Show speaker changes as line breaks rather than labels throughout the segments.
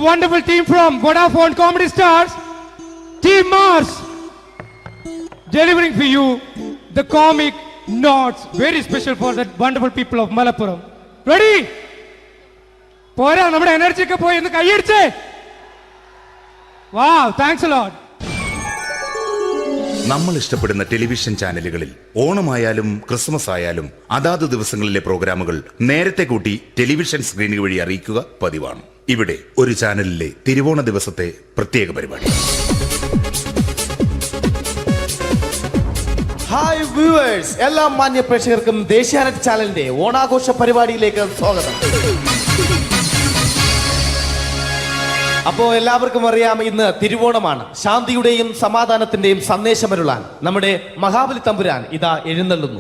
wonderful team from Vodafone Comedy Stars, Team Mars, delivering for you the comic notes, very special for the wonderful people of Malappuram. Ready? പോരാ, നമ്മുടെ energy ഒക്കെ പോയി ഒന്ന് കൈയടിച്ചേ. Wow, thanks a lot.
നമ്മൾ ഇഷ്ടപ്പെടുന്ന television ചാനലുകളിൽ ഓണമായാലും Christmas ആയാലും അതാത് ദിവസങ്ങളിലെ പ്രോഗ്രാമുകൾ നേരത്തെ കൂട്ടി ടെലിവിഷൻ സ്ക്രീനുകൾ വഴി അറിയിക്കുക പതിവാണ്. ഇവിടെ ഒരു ചാനലിലെ തിരുവോണ ദിവസത്തെ പ്രത്യേക പരിപാടി.
ഹായ് വ്യൂവേഴ്സ്, എല്ലാ മാന്യ പ്രേക്ഷകർക്കും ദേശീയാനെറ്റ് ചാനലിന്റെ ഓണാഘോഷ പരിപാടിയിലേക്ക് സ്വാഗതം. അപ്പോൾ എല്ലാവർക്കും അറിയാം, ഇന്ന് തിരുവോണമാണ്. ശാന്തിയുടെയും സമാധാനത്തിന്റെയും സന്ദേശമരുളാൻ നമ്മുടെ മഹാബലി തമ്പുരാൻ ഇതാ എഴുന്നള്ളുന്നു.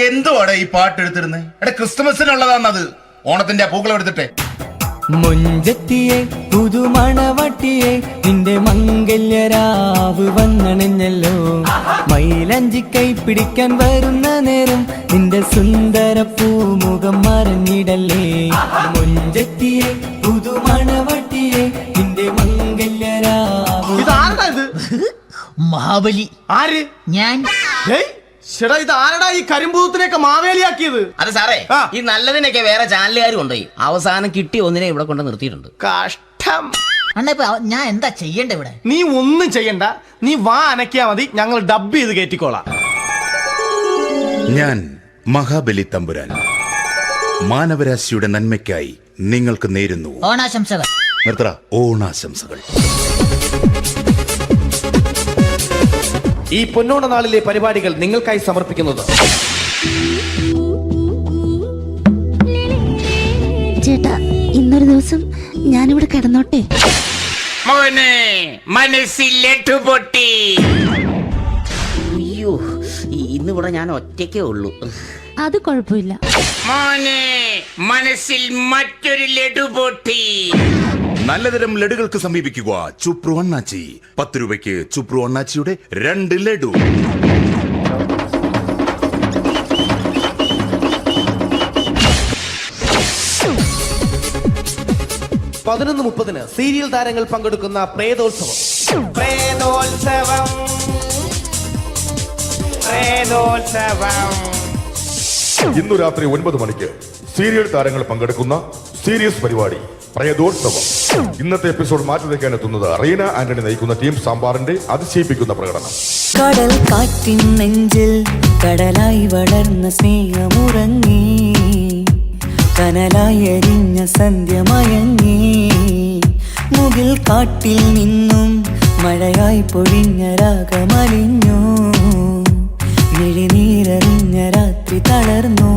എന്തുവാടെ ഈ പാട്ട് എടുത്തിരുന്നത്? ക്രിസ്മസിനുള്ളതാണത്. ഓണത്തിന്റെ പൂക്കളം എടുത്തിട്ടെ.
മുഞ്ചത്തിയെ പുതുമണവട്ടിയെ നിന്റെ മംഗല്യരാവ് വന്നണഞ്ഞല്ലോ. മൈലഞ്ചി കൈ പിടിക്കാൻ വരുന്ന നേരം നിന്റെ സുന്ദര പൂമുഖം മറഞ്ഞിടല്ലേ. മുഞ്ചത്തിയെ പുതുമണവട്ടിയെ നിന്റെ മംഗല്യരാവ്.
ഇതാരടാ ഇത്?
മഹാബലി.
ആര്?
ഞാൻ.
ചേട്ടാ, ഇത് ആരടാ ഈ കരിമ്പൂത്തിനെയൊക്കെ മാവേലിയാക്കിയത്?
അതെ സാറേ, ഈ നല്ലതിനൊക്കെ വേറെ ചാനലുകാരും കൊണ്ടുപോയി അവസാനം കിട്ടിയ ഒന്നിനെ ഇവിടെ കൊണ്ട് നിർത്തിയിട്ടുണ്ട്.
കഷ്ടം.
അണ്ണ ഇപ്പൊ ഞാൻ എന്താ ചെയ്യണ്ട ഇവിടെ?
നീ ഒന്നും ചെയ്യണ്ട, നീ വാ അനക്കിയാ മതി, ഞങ്ങൾ ഡബ് ചെയ്ത് കയറ്റിക്കോളാം.
ഞാൻ മഹാബലി തമ്പുരാൻ മാനവരാശിയുടെ നന്മയ്ക്കായി നിങ്ങൾക്ക് നേരുന്നു
ഓണാശംസകൾ.
നിർത്തറ ഓണാശംസകൾ.
ഈ പൊന്നോണ നാളിലെ പരിപാടികൾ നിങ്ങൾക്കായി സമർപ്പിക്കുന്നത്
ചേട്ടാ, ഇന്നൊരു ദിവസം ഞാനിവിടെ കിടന്നോട്ടെ.
മോനെ മനസ്സിലെട്ടു പൊട്ടി.
അയ്യോ, ഇന്നിവിടെ ഞാൻ ഒറ്റയ്ക്കേ ഉള്ളൂ.
അത് കുഴപ്പമില്ല.
മോനെ മനസ്സിൽ മറ്റൊരു ലഡു പൊട്ടി.
നല്ലതരം ലഡുകൾക്ക് സമീപിക്കുക ചുപ്രു അണ്ണാച്ചി. 10 രൂപയ്ക്ക് ചുപ്രു അണ്ണാച്ചിയുടെ 2 ലഡു.
പതിനൊന്ന് 30 സീരിയൽ താരങ്ങൾ പങ്കെടുക്കുന്ന പ്രേതോത്സവം.
ഇന്നു രാത്രി 9 മണിക്ക് സീരിയൽ താരങ്ങൾ പങ്കെടുക്കുന്ന സീരിയസ് പരിപാടി പ്രേതോത്സവം. ഇന്നത്തെ എപ്പിസോഡ് മാറ്റി വയ്ക്കാൻ എത്തുന്നത് റീന ആന്റണി നയിക്കുന്ന ടീം സാമ്പാറിന്റെ അതിശയിപ്പിക്കുന്ന പ്രകടനം.
കടൽ കാറ്റിൻ നെഞ്ചിൽ കടലായി വളർന്ന സ്നേഹമുറങ്ങി, കനലായി എരിഞ്ഞ സന്ധ്യ മയങ്ങി. മുകിൽ കാട്ടിൽ നിന്നും മഴയായി പൊഴിഞ്ഞ രാഗമലിഞ്ഞു, മിഴിനീരറിഞ്ഞ രാത്രി തളർന്നു.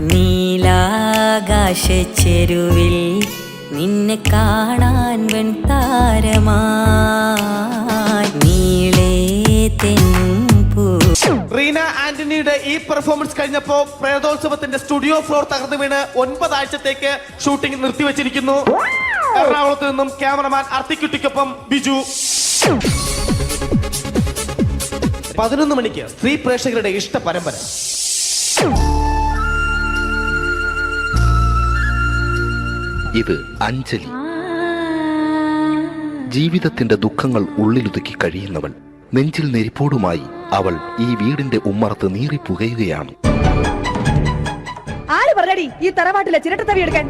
നീലാകാശച്ചെരുവിൽ നിന്നെ കാണാൻ വെൺതാരമായി നീളേ തെന്നും പൂ.
റീന ആന്റണിയുടെ ഈ പെർഫോമൻസ് കഴിഞ്ഞപ്പോ പ്രേതോത്സവത്തിന്റെ സ്റ്റുഡിയോ ഫ്ലോർ തകർന്നു വീണ് 9 ആഴ്ചത്തേക്ക് ഷൂട്ടിംഗ് നിർത്തിവെച്ചിരിക്കുന്നു. എറണാകുളത്ത് നിന്നും ക്യാമറമാൻ അർത്തിക്കുട്ടിക്കൊപ്പം ബിജു. 11 മണിക്ക് സ്ത്രീ പ്രേക്ഷകരുടെ ഇഷ്ട പരമ്പര.
ഇത് അഞ്ജലി. ജീവിതത്തിന്റെ ദുഃഖങ്ങൾ ഉള്ളിലൊതുക്കി കഴിയുന്നവൾ. നെഞ്ചിൽ നെരിപ്പോടുമായി അവൾ ഈ വീടിന്റെ ഉമ്മറത്ത് നീറി പുകയുകയാണ്.
ആര് പറഞ്ഞടി ഈ തറവാട്ടിലെ ചിരട്ടത്തവി എടുക്കാൻ?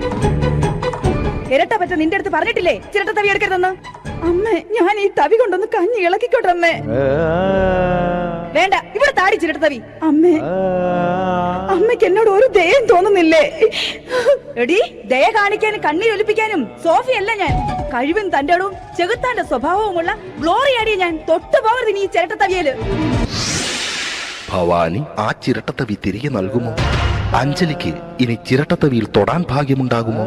ഇരട്ട പറ്റ നിന്റെ അടുത്ത് പറഞ്ഞിട്ടില്ലേ ചിരട്ടത്തവി എടുക്കരുതെന്ന്? അമ്മേ, ഞാൻ ഈ തവി കൊണ്ടൊന്ന് കഞ്ഞി ഇളക്കിക്കോട്ടെ അമ്മേ. വേണ്ട, ഇവിടെ താടി ചിരട്ടത്തവി. അമ്മേ, അമ്മയ്ക്ക് എന്നോട് ഒരു ദയം തോന്നുന്നില്ലേ? എടി, ദയ കാണിക്കാനും കണ്ണീരൊലിപ്പിക്കാനും സോഫിയല്ല ഞാൻ. കഴിവും തന്റെടും ചെകുത്താന്റെ സ്വഭാവവുമുള്ള ഗ്ലോറിയാടിയ ഞാൻ. തൊട്ടു പോകരുത് നീ ചിരട്ടത്തവിയല്.
ഭവാനി ആ ചിരട്ടത്തവി തിരികെ നൽകുമോ? അഞ്ജലിക്ക് ഇനി ചിരട്ടത്തവിയിൽ തൊടാൻ ഭാഗ്യമുണ്ടാകുമോ?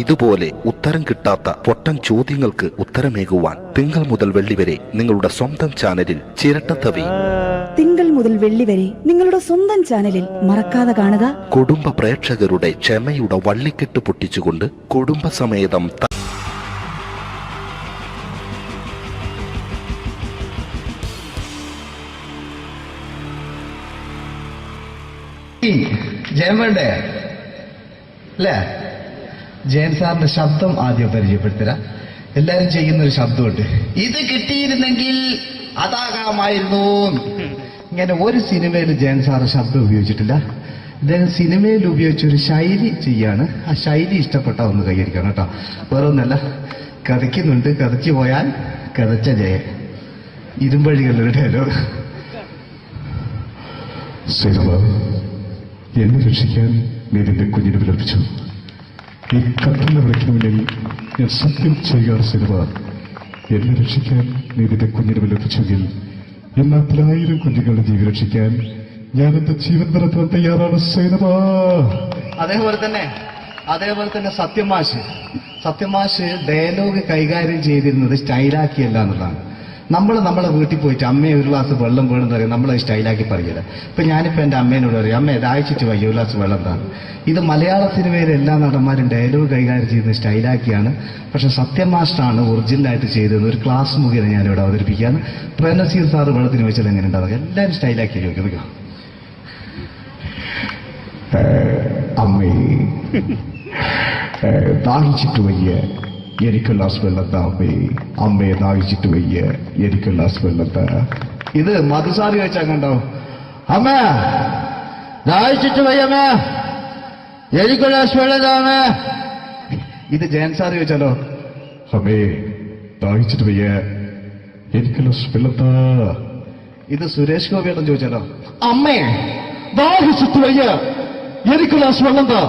ഇതുപോലെ ഉത്തരം കിട്ടാത്ത പൊട്ടൻ ചോദ്യങ്ങൾക്ക് ഉത്തരമേകുവാൻ തിങ്കൾ മുതൽ വെള്ളി വരെ നിങ്ങളുടെ സ്വന്തം ചാനലിൽ ചിരട്ടത്തവി.
തിങ്കൾ മുതൽ വെള്ളി വരെ നിങ്ങളുടെ സ്വന്തം ചാനലിൽ മറക്കാതെ കാണുക.
കുടുംബ പ്രേക്ഷകരുടെ ക്ഷമയുടെ വള്ളിക്കെട്ട് പൊട്ടിച്ചുകൊണ്ട് കുടുംബസമേതം
ജയൻ വേണ്ടേ അല്ലേ? ജയൻ സാറിന്റെ ശബ്ദം ആദ്യം പരിചയപ്പെടുത്തരാ. എല്ലാരും ചെയ്യുന്ന ഒരു ശബ്ദമുണ്ട്, ഇത് കിട്ടിയിരുന്നെങ്കിൽ അതാകാമായിരുന്നു. ഇങ്ങനെ ഒരു സിനിമയിൽ ജയൻ സാറ് ശബ്ദം ഉപയോഗിച്ചിട്ടില്ല. ഇദ്ദേഹം സിനിമയിൽ ഉപയോഗിച്ച ഒരു ശൈലി ചെയ്യാണ്. ആ ശൈലി ഇഷ്ടപ്പെട്ട ഒന്ന് കൈകരിക്കണം കേട്ടോ. വേറെ ഒന്നല്ല, കഥയ്ക്കുന്നുണ്ട്, കഥച്ചു പോയാൽ കഥച്ച ജയൻ. ഇരുമ്പഴികളുടെ ഡയലോഗ്.
സൈനബ, എന്നെ രക്ഷിക്കാൻ നീ നിന്റെ കുഞ്ഞിനെ വിലപിച്ചു. ഈ കത്തുന്ന വിളിക്കണമെങ്കിൽ ഞാൻ സത്യം ചെയ്യുകയാണ് സൈനബ. എന്നെ രക്ഷിക്കാൻ നീ നിന്റെ കുഞ്ഞിനെ വിലപിച്ചെങ്കിൽ ഈ 40,000 കുഞ്ഞുങ്ങളുടെ ജീവൻ രക്ഷിക്കാൻ ഞാൻ എന്റെ ജീവൻ നടത്താൻ തയ്യാറാണ് സൈനബ.
അതേപോലെ തന്നെ സത്യമാഷ് ഡയലോഗ് കൈകാര്യം ചെയ്തിരുന്നത് സ്റ്റൈലാക്കിയല്ല എന്നുള്ളതാണ്. നമ്മളെ വീട്ടിൽ പോയിട്ട് അമ്മയെ ഒരു ഗ്ലാസ് വെള്ളം വേണമെന്ന് പറയും, നമ്മളത് സ്റ്റൈലാക്കി പറയില്ല. ഇപ്പൊ ഞാനിപ്പോ എന്റെ അമ്മേനോട് പറയും, അമ്മ ദാഹിച്ചിട്ട് വയ്യ, ഒരു ഗ്ലാസ് വെള്ളം എന്താണ്. ഇത് മലയാള സിനിമയിലെ എല്ലാ നടന്മാരും ഡയലോഗ് കൈകാര്യം ചെയ്യുന്നത് സ്റ്റൈലാക്കിയാണ്. പക്ഷെ സത്യം മാസ്റ്ററാണ് ഒറിജിനലായിട്ട് ചെയ്തത്. ഒരു ക്ലാസ് മുഖേന ഞാനിവിടെ അവതരിപ്പിക്കുകയാണ്. പ്രേംനസീർ സാറ് വെള്ളത്തിന് വെച്ചാൽ എങ്ങനെ ഉണ്ടാവുക? എല്ലാവരും സ്റ്റൈലാക്കി ചോദിക്കുക.
അമ്മേ, ദാഹിച്ചിട്ട് വയ്യ, എനിക്ക് ഗ്ലാസ് വെള്ളം താ അമ്മേ. അമ്മയെ ദാഹിച്ചിട്ട് വയ്യ, എനിക്ക് ഗ്ലാസ് വെള്ളം താ.
ഇത് മധുസാരി വെച്ചാൽ കണ്ടോ, അമ്മ ദാഹിച്ചിട്ട് വയ്യമ്മ, എനിക്ക് ഗ്ലാസ് വെള്ളം താ അമ്മ. ഇത് ജയൻ സാർ ചോദിച്ചാലോ,
അമ്മേ ദാഹിച്ചിട്ട് വയ്യ, എനിക്ക് ഗ്ലാസ് വെള്ളം താ.
ഇത് സുരേഷ് ഗോപിയോടും ചോദിച്ചാലോ, അമ്മേ ദാഹിച്ചിട്ട് വയ്യ, എനിക്ക് ഗ്ലാസ് വെള്ളം താ.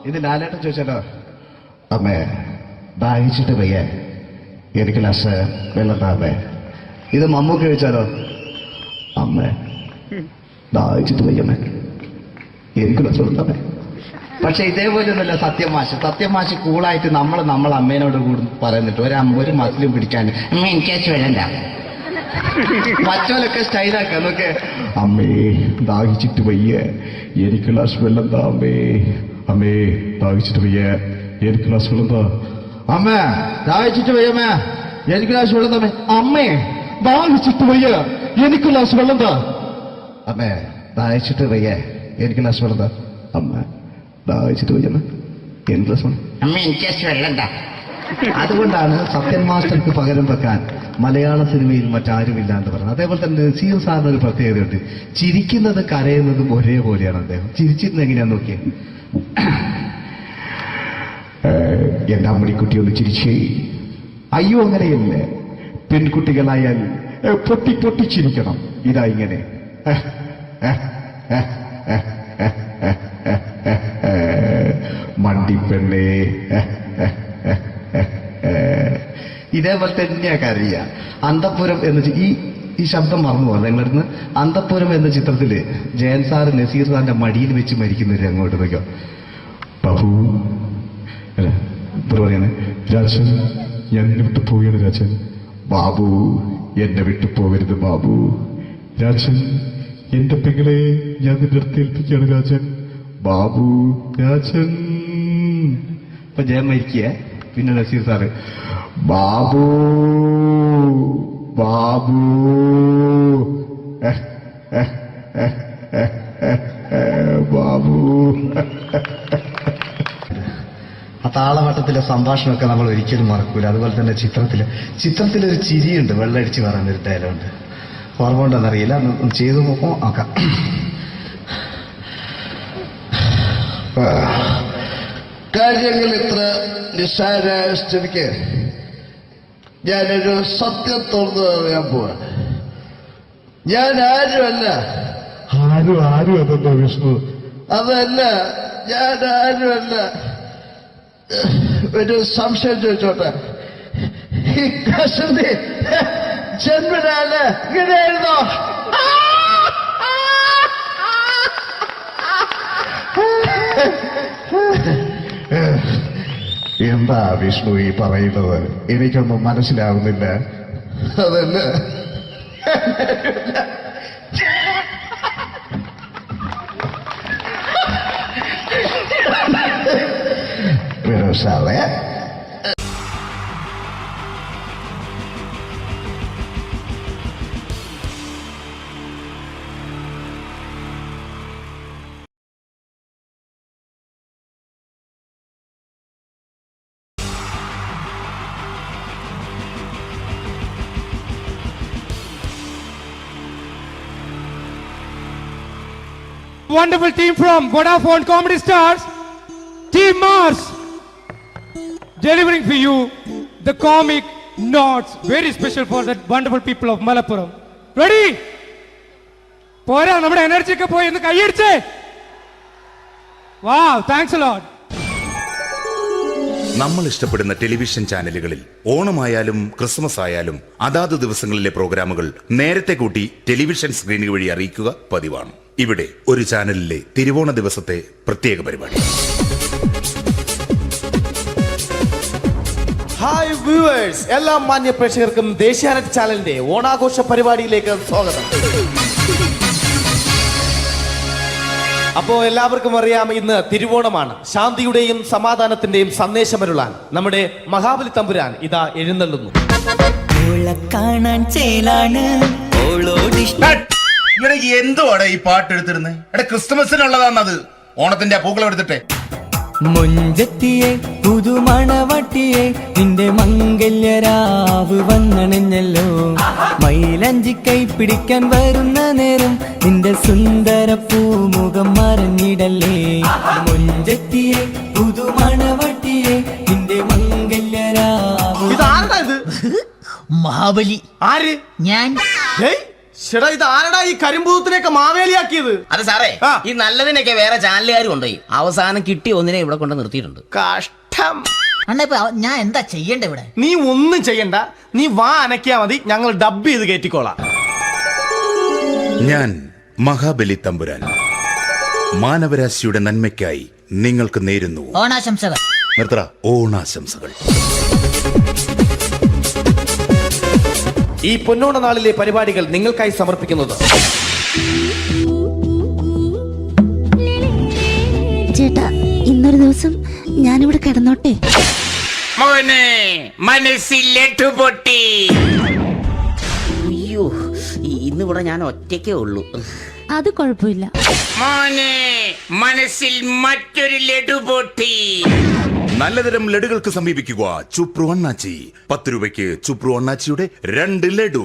ഇത് ലാലേട്ടൻ ചോദിച്ചാലോ,
അമ്മേ ദാഹിച്ചിട്ട് വയ്യ, എനിക്ക് ഗ്ലാസ് വെള്ളം താ അമ്മേ.
ഇത് മമ്മൂക്ക് ചോദിച്ചാലോ,
അമ്മേ ദാഹിച്ചിട്ട് വയ്യമ്മേ, എനിക്ക് ഗ്ലാസ് വെള്ളം താ അമ്മേ.
പക്ഷെ ഇതേപോലെ ഒന്നുമല്ല സത്യമാഷ് കൂളായിട്ട് നമ്മളെ അമ്മേനോട് കൂടി പറയുന്നിട്ട് ഒരു മസിലും പിടിക്കാൻ എനിക്ക് വേണ്ട. മറ്റോലൊക്കെ സ്റ്റൈലാക്കാം നോക്കെ.
അമ്മേ ദാഹിച്ചിട്ട് വയ്യ, എനിക്ക് ഗ്ലാസ് വെള്ളം താ അമ്മേ. അമ്മേ ദാഹിച്ചിട്ട് വയ്യ, എനിക്ക് ഗ്ലാസ് വെള്ളം താ.
അമ്മ ദാഹിച്ചിട്ട് വയ്യമ്മ, എനിക്ക് ഗ്ലാസ് വെള്ളം തമ്മേ. അമ്മേ ദാഹിച്ചിട്ട് വയ്യ, എനിക്ക് ഗ്ലാസ് വെള്ളം താ.
അമ്മേ ദാഹിച്ചിട്ട് വയ്യ, എനിക്ക് ഗ്ലാസ് വെള്ളം താ. അമ്മ ദാഹിച്ചിട്ട് വയ്യമ്മ, എനിക്ക് ഗ്ലാസ് വെള്ളം.
അമ്മ എനിക്ക് വെള്ളം താ.
അതുകൊണ്ടാണ് സത്യൻ മാസ്റ്റർക്ക് പകരം വെക്കാൻ മലയാള സിനിമയിൽ മറ്റാരുമില്ല എന്ന് പറയുന്നത്. അതേപോലെ തന്നെ നസീർ സാറിന് ഒരു പ്രത്യേകതയുണ്ട്, ചിരിക്കുന്നത് കരയുന്നതും ഒരേപോലെയാണ് അദ്ദേഹം. ചിരിച്ചിരുന്നത് എങ്ങനെയാന്ന് നോക്കിയേ.
എന്റെ അമ്മണിക്കുട്ടി ഒന്ന് ചിരിച്ചേ.
അയ്യോ അങ്ങനെയല്ലേ,
പെൺകുട്ടികളായാൽ പൊട്ടി ചിരിക്കണം. ഇതാ ഇങ്ങനെ മണ്ടിപ്പെണ്ണേ.
ഇതേപോലെ തന്നെയാ കരയ. അന്തപ്പുരം എന്ന് ഈ ശബ്ദം മറന്നു പോകാം നിങ്ങളടുന്ന്. അന്തപ്പുരം എന്ന ചിത്രത്തില് ജയൻ സാറ് നസീർ സാറിന്റെ മടിയിൽ വെച്ച് മരിക്കുന്നവര് അങ്ങോട്ട് നോക്കോ.
ബാബു അല്ല പറയാനെ, രാജൻ ഞാൻ എന്നെ വിട്ടു പോവുകയാണ് രാജൻ. ബാബു എന്നെ വിട്ടു പോകരുത് ബാബു. രാജൻ എന്റെ പെങ്ങളെ ഞാൻ നിന്റെ അടുത്ത് ഏൽപ്പിക്കുകയാണ് രാജൻ. ബാബു രാജൻ.
ഇപ്പൊ ജയൻ മരിക്കുക, പിന്നെ നസീർ സാറ്
ബാബു ബാബു ബാബു.
ആ താളവട്ടത്തിലെ സംഭാഷണമൊക്കെ നമ്മൾ ഒരിക്കലും മറക്കൂല. അതുപോലെ തന്നെ ചിത്രത്തിലൊരു ചിരിയുണ്ട്, വെള്ളടിച്ച് പറയുന്ന ഒരു ഡയലോഗുണ്ട്. ഓർമ്മ ഉണ്ടെന്നറിയില്ല, ചെയ്തു നോക്കാം. കാര്യങ്ങൾ ഇത്ര നിസ്സാരമായ സ്ഥിതിക്ക് ഞാനൊരു സത്യം തുറന്നു പറയാൻ പോവാ. ഞാൻ ആരുമല്ല.
ആരും അതല്ല വിഷ്ണു.
അതല്ല, ഞാൻ ആരുമല്ല. ഒരു സംശയം ചോദിച്ചോട്ടെ, ഈ കസന്തി ജന്മനാല് ഇങ്ങനെയായിരുന്നോ?
എന്താ വിഷ്ണു ഈ പറയുന്നത്? എനിക്കൊന്നും മനസ്സിലാവുന്നില്ല.
അതല്ല,
വിനോദ
wonderful team from Vodafone Comedy Stars, Team Mars, delivering for you the comic notes, very special for the wonderful people of Malappuram. Ready? പോരാ നമ്മുടെ എനർജി ഒക്കെ പോയി ഒന്ന് കൈയടിച്ചേ. Wow, thanks a lot.
നമ്മൾ ഇഷ്ടപ്പെടുന്ന ടെലിവിഷൻ ചാനലുകളിൽ ഓണമായാലും ക്രിസ്മസ് ആയാലും അതാത് ദിവസങ്ങളിലെ പ്രോഗ്രാമുകൾ നേരത്തെ കൂട്ടി ടെലിവിഷൻ സ്ക്രീനുകൾ വഴി അറിയിക്കുക പതിവാണ്. ഇവിടെ ഒരു ചാനലിലെ തിരുവോണ ദിവസത്തെ പ്രത്യേക പരിപാടി.
ഹായ് വ്യൂവേഴ്സ്, എല്ലാ മാന്യ പ്രേക്ഷകർക്കും ദേശീയാനെറ്റ് ചാനലിന്റെ ഓണാഘോഷ പരിപാടിയിലേക്ക് സ്വാഗതം. അപ്പോ എല്ലാവർക്കും അറിയാം, ഇന്ന് തിരുവോണമാണ്. ശാന്തിയുടെയും സമാധാനത്തിന്റെയും സന്ദേശമരുളാൻ നമ്മുടെ മഹാബലി തമ്പുരാൻ ഇതാ എഴുന്നള്ളുന്നു.
കാണാൻ ചേലാണ്
ഇവിടെ എന്തുവാടെ ഈ പാട്ട് എടുത്തിരുന്നത്? എടാ ക്രിസ്മസിനുള്ളതാണത്. ഓണത്തിന്റെ പൂക്കളം എടുത്തിട്ടെ.
മുഞ്ചത്തിയെ പുതുമണവട്ടിയെ നിന്റെ മംഗല്യരാവ് വന്നണഞ്ഞല്ലോ. മൈലഞ്ചി കൈ പിടിക്കാൻ വരുന്ന നേരം നിന്റെ സുന്ദര പൂമുഖം മറഞ്ഞിടല്ലേ. മുഞ്ചത്തിയെ പുതുമണവട്ടിയെ നിന്റെ മംഗല്യരാവ്.
ഇതാരടാ ഇത്?
മഹാബലി.
ആര്?
ഞാൻ.
ചേട്ടാ, ഇത് ആരടാ ഈ കരിമ്പൂത്തിനെയൊക്കെ മാവേലിയാക്കിയത്?
അതെ സാറേ, ഈ നല്ലതിനൊക്കെ വേറെ ചാനലുകാരും കൊണ്ടുപോയി അവസാനം കിട്ടിയ ഒന്നിനെ ഇവിടെ കൊണ്ട് നിർത്തിയിട്ടുണ്ട്.
കഷ്ടം.
അണ്ണ ഞാൻ എന്താ ചെയ്യണ്ടേ ഇവിടെ?
നീ ഒന്നും ചെയ്യണ്ട, നീ വാ അനക്കിയാ മതി, ഞങ്ങൾ ഡബ് ചെയ്ത് കയറ്റിക്കോളാം.
ഞാൻ മഹാബലി തമ്പുരാൻ മാനവരാശിയുടെ നന്മയ്ക്കായി നിങ്ങൾക്ക് നേരുന്നു
ഓണാശംസകൾ.
നിർത്തറ ഓണാശംസകൾ.
ഈ പൊന്നോണ നാളിലെ പരിപാടികൾ നിങ്ങൾക്കായി സമർപ്പിക്കുന്നത്
ചേട്ടാ, ഇന്നൊരു ദിവസം ഞാനിവിടെ കിടന്നോട്ടെ.
മോനെ മനസ്സിൽ ലഡുപൊട്ടി.
അയ്യോ, ഇന്നിവിടെ ഞാൻ ഒറ്റയ്ക്കേ ഉള്ളൂ.
അത് കുഴപ്പമില്ല.
മോനെ മനസ്സിൽ മറ്റൊരു ലഡുപൊട്ടി.
നല്ലതരം ലഡുകൾക്ക് സമീപിക്കുക ചുപ്രു അണ്ണാച്ചി. 10 രൂപയ്ക്ക് ചുപ്രു അണ്ണാച്ചിയുടെ 2 ലഡു.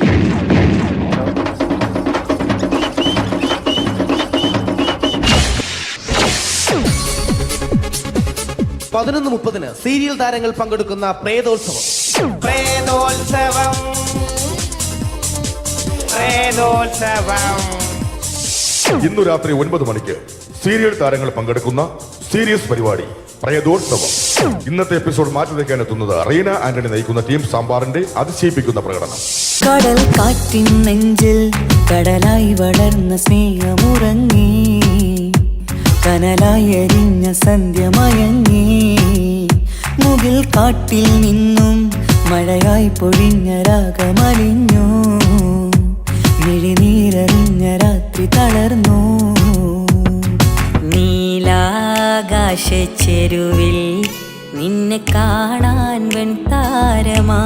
പതിനൊന്ന് 30 സീരിയൽ താരങ്ങൾ പങ്കെടുക്കുന്ന പ്രേതോത്സവം. പ്രേതോത്സവം, പ്രേതോത്സവം.
ഇന്നു രാത്രി 9 മണിക്ക് സീരിയൽ താരങ്ങൾ പങ്കെടുക്കുന്ന സീരിയസ് പരിപാടി പ്രേതോത്സവം. ഇന്നത്തെ എപ്പിസോഡ് മാറ്റി വയ്ക്കാൻ എത്തുന്നത് റീന ആന്റണി നയിക്കുന്ന ടീം സാമ്പാറിന്റെ അതിശയിപ്പിക്കുന്ന പ്രകടനം.
കടൽ കാറ്റിൻ നെഞ്ചിൽ കടലായി വളർന്ന സ്നേഹമുറങ്ങി, കനലായി എരിഞ്ഞ സന്ധ്യമയങ്ങി. മുകിൽ കാട്ടിൽ നിന്നും മഴയായി പൊഴിഞ്ഞ രാഗമലിഞ്ഞു, മിഴിനീരറിഞ്ഞ രാത്രി തളർന്നു. നീലാകാശച്ചെരുവിൽ നിന്നെ കാണാൻ വെൺതാരമായി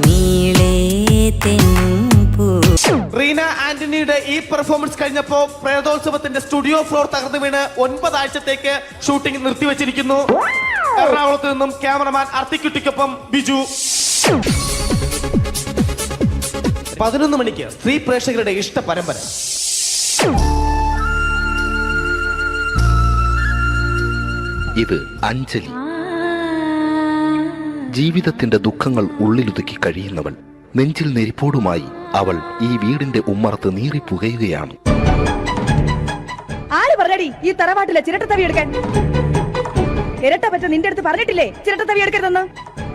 നീളേ തെന്നും പൂ.
റീന ആന്റണിയുടെ ഈ പെർഫോമൻസ് കഴിഞ്ഞപ്പോ പ്രേതോത്സവത്തിന്റെ സ്റ്റുഡിയോ ഫ്ലോർ തകർന്നു വീണ് 9 ആഴ്ചത്തേക്ക് ഷൂട്ടിംഗ് നിർത്തിവെച്ചിരിക്കുന്നു. എറണാകുളത്ത് നിന്നും ക്യാമറമാൻ അർത്തിക്കുട്ടിക്കൊപ്പം ബിജു. 11 മണിക്ക് സ്ത്രീ പ്രേക്ഷകരുടെ ഇഷ്ട പരമ്പര.
ഇത് അഞ്ജലി. ജീവിതത്തിന്റെ ദുഃഖങ്ങൾ ഉള്ളിലൊതുക്കി കഴിയുന്നവൾ. നെഞ്ചിൽ നെരിപ്പോടുമായി അവൾ ഈ വീടിന്റെ ഉമ്മറത്ത് നീറി പുകയുകയാണ്.
ആര് പറഞ്ഞടി ഈ തറവാട്ടിലെ ചിരട്ടത്തവി എടുക്കാൻ? ഇരട്ട പറ്റ നിന്റെ അടുത്ത് പറഞ്ഞിട്ടില്ലേ ചിരട്ടത്തവി എടുക്കരുതെന്ന്?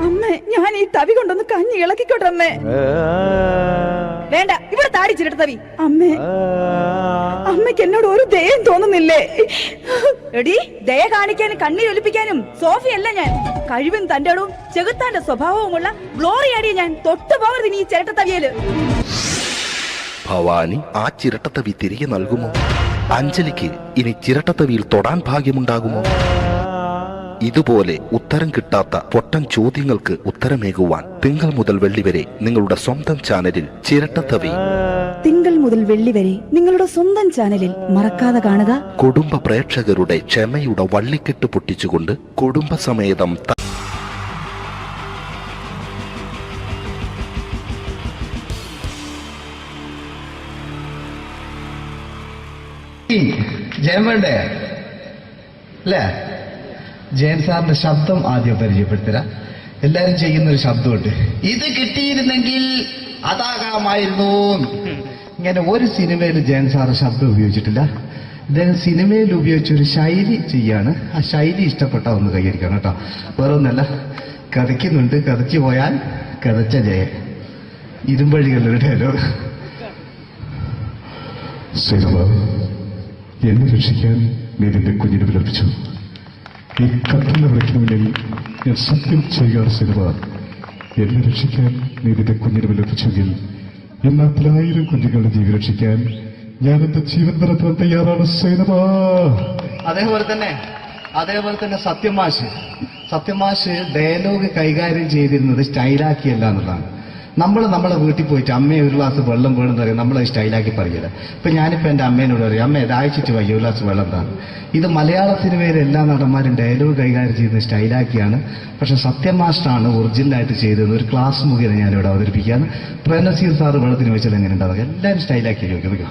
അമ്മേ, ഞാൻ ഈ തവി കൊണ്ടൊന്ന് കഞ്ഞി ഇളക്കിക്കോട്ടെ അമ്മേ. വേണ്ട, ഇവിടെ താടി ചിരട്ടത്തവി. അമ്മേ, അമ്മയ്ക്ക് എന്നോട് ഒരു ദയം തോന്നുന്നില്ലേ? എടി, ദയ കാണിക്കാനും കണ്ണീരൊലിപ്പിക്കാനും സോഫിയല്ല ഞാൻ. കഴിവും തന്റെടും ചെകുത്താന്റെ സ്വഭാവവുമുള്ള ഗ്ലോറിയാടിയ ഞാൻ. തൊട്ടു പോകരുത് നീ ചിരട്ടത്തവിയല്.
ഭവാനി ആ ചിരട്ടത്തവി തിരികെ നൽകുമോ? അഞ്ജലിക്ക് ഇനി ചിരട്ടത്തവിയിൽ തൊടാൻ ഭാഗ്യമുണ്ടാകുമോ? ഇതുപോലെ ഉത്തരം കിട്ടാത്ത പൊട്ടൻ ചോദ്യങ്ങൾക്ക് ഉത്തരമേകുവാൻ തിങ്കൾ മുതൽ വെള്ളി വരെ നിങ്ങളുടെ സ്വന്തം ചാനലിൽ ചിരട്ടത്തവി.
തിങ്കൾ മുതൽ വെള്ളി വരെ നിങ്ങളുടെ സ്വന്തം ചാനലിൽ മറക്കാതെ കാണുക.
കുടുംബ പ്രേക്ഷകരുടെ ക്ഷമയുടെ വള്ളിക്കെട്ട് പൊട്ടിച്ചുകൊണ്ട് കുടുംബസമേതം
ജയൻ വേണ്ടേ അല്ലേ? ജയൻ സാറിന്റെ ശബ്ദം ആദ്യം പരിചയപ്പെടുത്തരാ. എല്ലാരും ചെയ്യുന്ന ഒരു ശബ്ദമുണ്ട്, ഇത് കിട്ടിയിരുന്നെങ്കിൽ അതാകാമായിരുന്നു. ഇങ്ങനെ ഒരു സിനിമയിൽ ജയൻ സാറ് ശബ്ദം ഉപയോഗിച്ചിട്ടില്ല. ഇദ്ദേഹം സിനിമയിൽ ഉപയോഗിച്ച ഒരു ശൈലി ചെയ്യാണ്. ആ ശൈലി ഇഷ്ടപ്പെട്ട ഒന്ന് കൈകരിക്കണം കേട്ടോ. വേറെ ഒന്നല്ല, കഥയ്ക്കുന്നുണ്ട്, കഥച്ചു പോയാൽ കഥച്ച ജയൻ. ഇരുമ്പഴികളുടെ ഡയലോഗ്.
സൈനബ, എന്നെ രക്ഷിക്കാൻ നീ നിന്റെ കുഞ്ഞിനെ വിലപിച്ചു. ഈ കത്തുന്ന വിളിക്കണമെങ്കിൽ ഞാൻ സത്യം ചെയ്യുകയാണ് സൈനബ. എന്നെ രക്ഷിക്കാൻ നീ നിന്റെ കുഞ്ഞിനെ വിലപിച്ചെങ്കിൽ ഈ 40,000 കുഞ്ഞുങ്ങളുടെ ജീവൻ രക്ഷിക്കാൻ ഞാൻ എന്റെ ജീവൻ നടത്താൻ തയ്യാറാണ് സൈനബ.
അതേപോലെ തന്നെ സത്യമാഷ് ഡയലോഗ് കൈകാര്യം ചെയ്തിരുന്നത് സ്റ്റൈലാക്കിയല്ല എന്നുള്ളതാണ്. നമ്മളെ വീട്ടിൽ പോയിട്ട് അമ്മയെ ഒരു ഗ്ലാസ് വെള്ളം വേണമെന്ന് പറയും, നമ്മളത് സ്റ്റൈലാക്കി പറയില്ല. ഇപ്പൊ ഞാനിപ്പോ എന്റെ അമ്മേനോട് പറയും, അമ്മ ദാഹിച്ചിട്ട് വയ്യ, ഒരു ഗ്ലാസ് വെള്ളം എന്താണ്. ഇത് മലയാള സിനിമയിലെ എല്ലാ നടന്മാരും ഡയലോഗ് കൈകാര്യം ചെയ്യുന്നത് സ്റ്റൈലാക്കിയാണ്. പക്ഷെ സത്യം മാസ്റ്ററാണ് ഒറിജിനലായിട്ട് ചെയ്തത്. ഒരു ക്ലാസ് മുഖേന ഞാനിവിടെ അവതരിപ്പിക്കുകയാണ്. പ്രേംനസീർ സാറ് വെള്ളത്തിന് വെച്ചാൽ എങ്ങനെ ഉണ്ടാവുക? എല്ലാവരും സ്റ്റൈലാക്കി ചോദിക്കുക.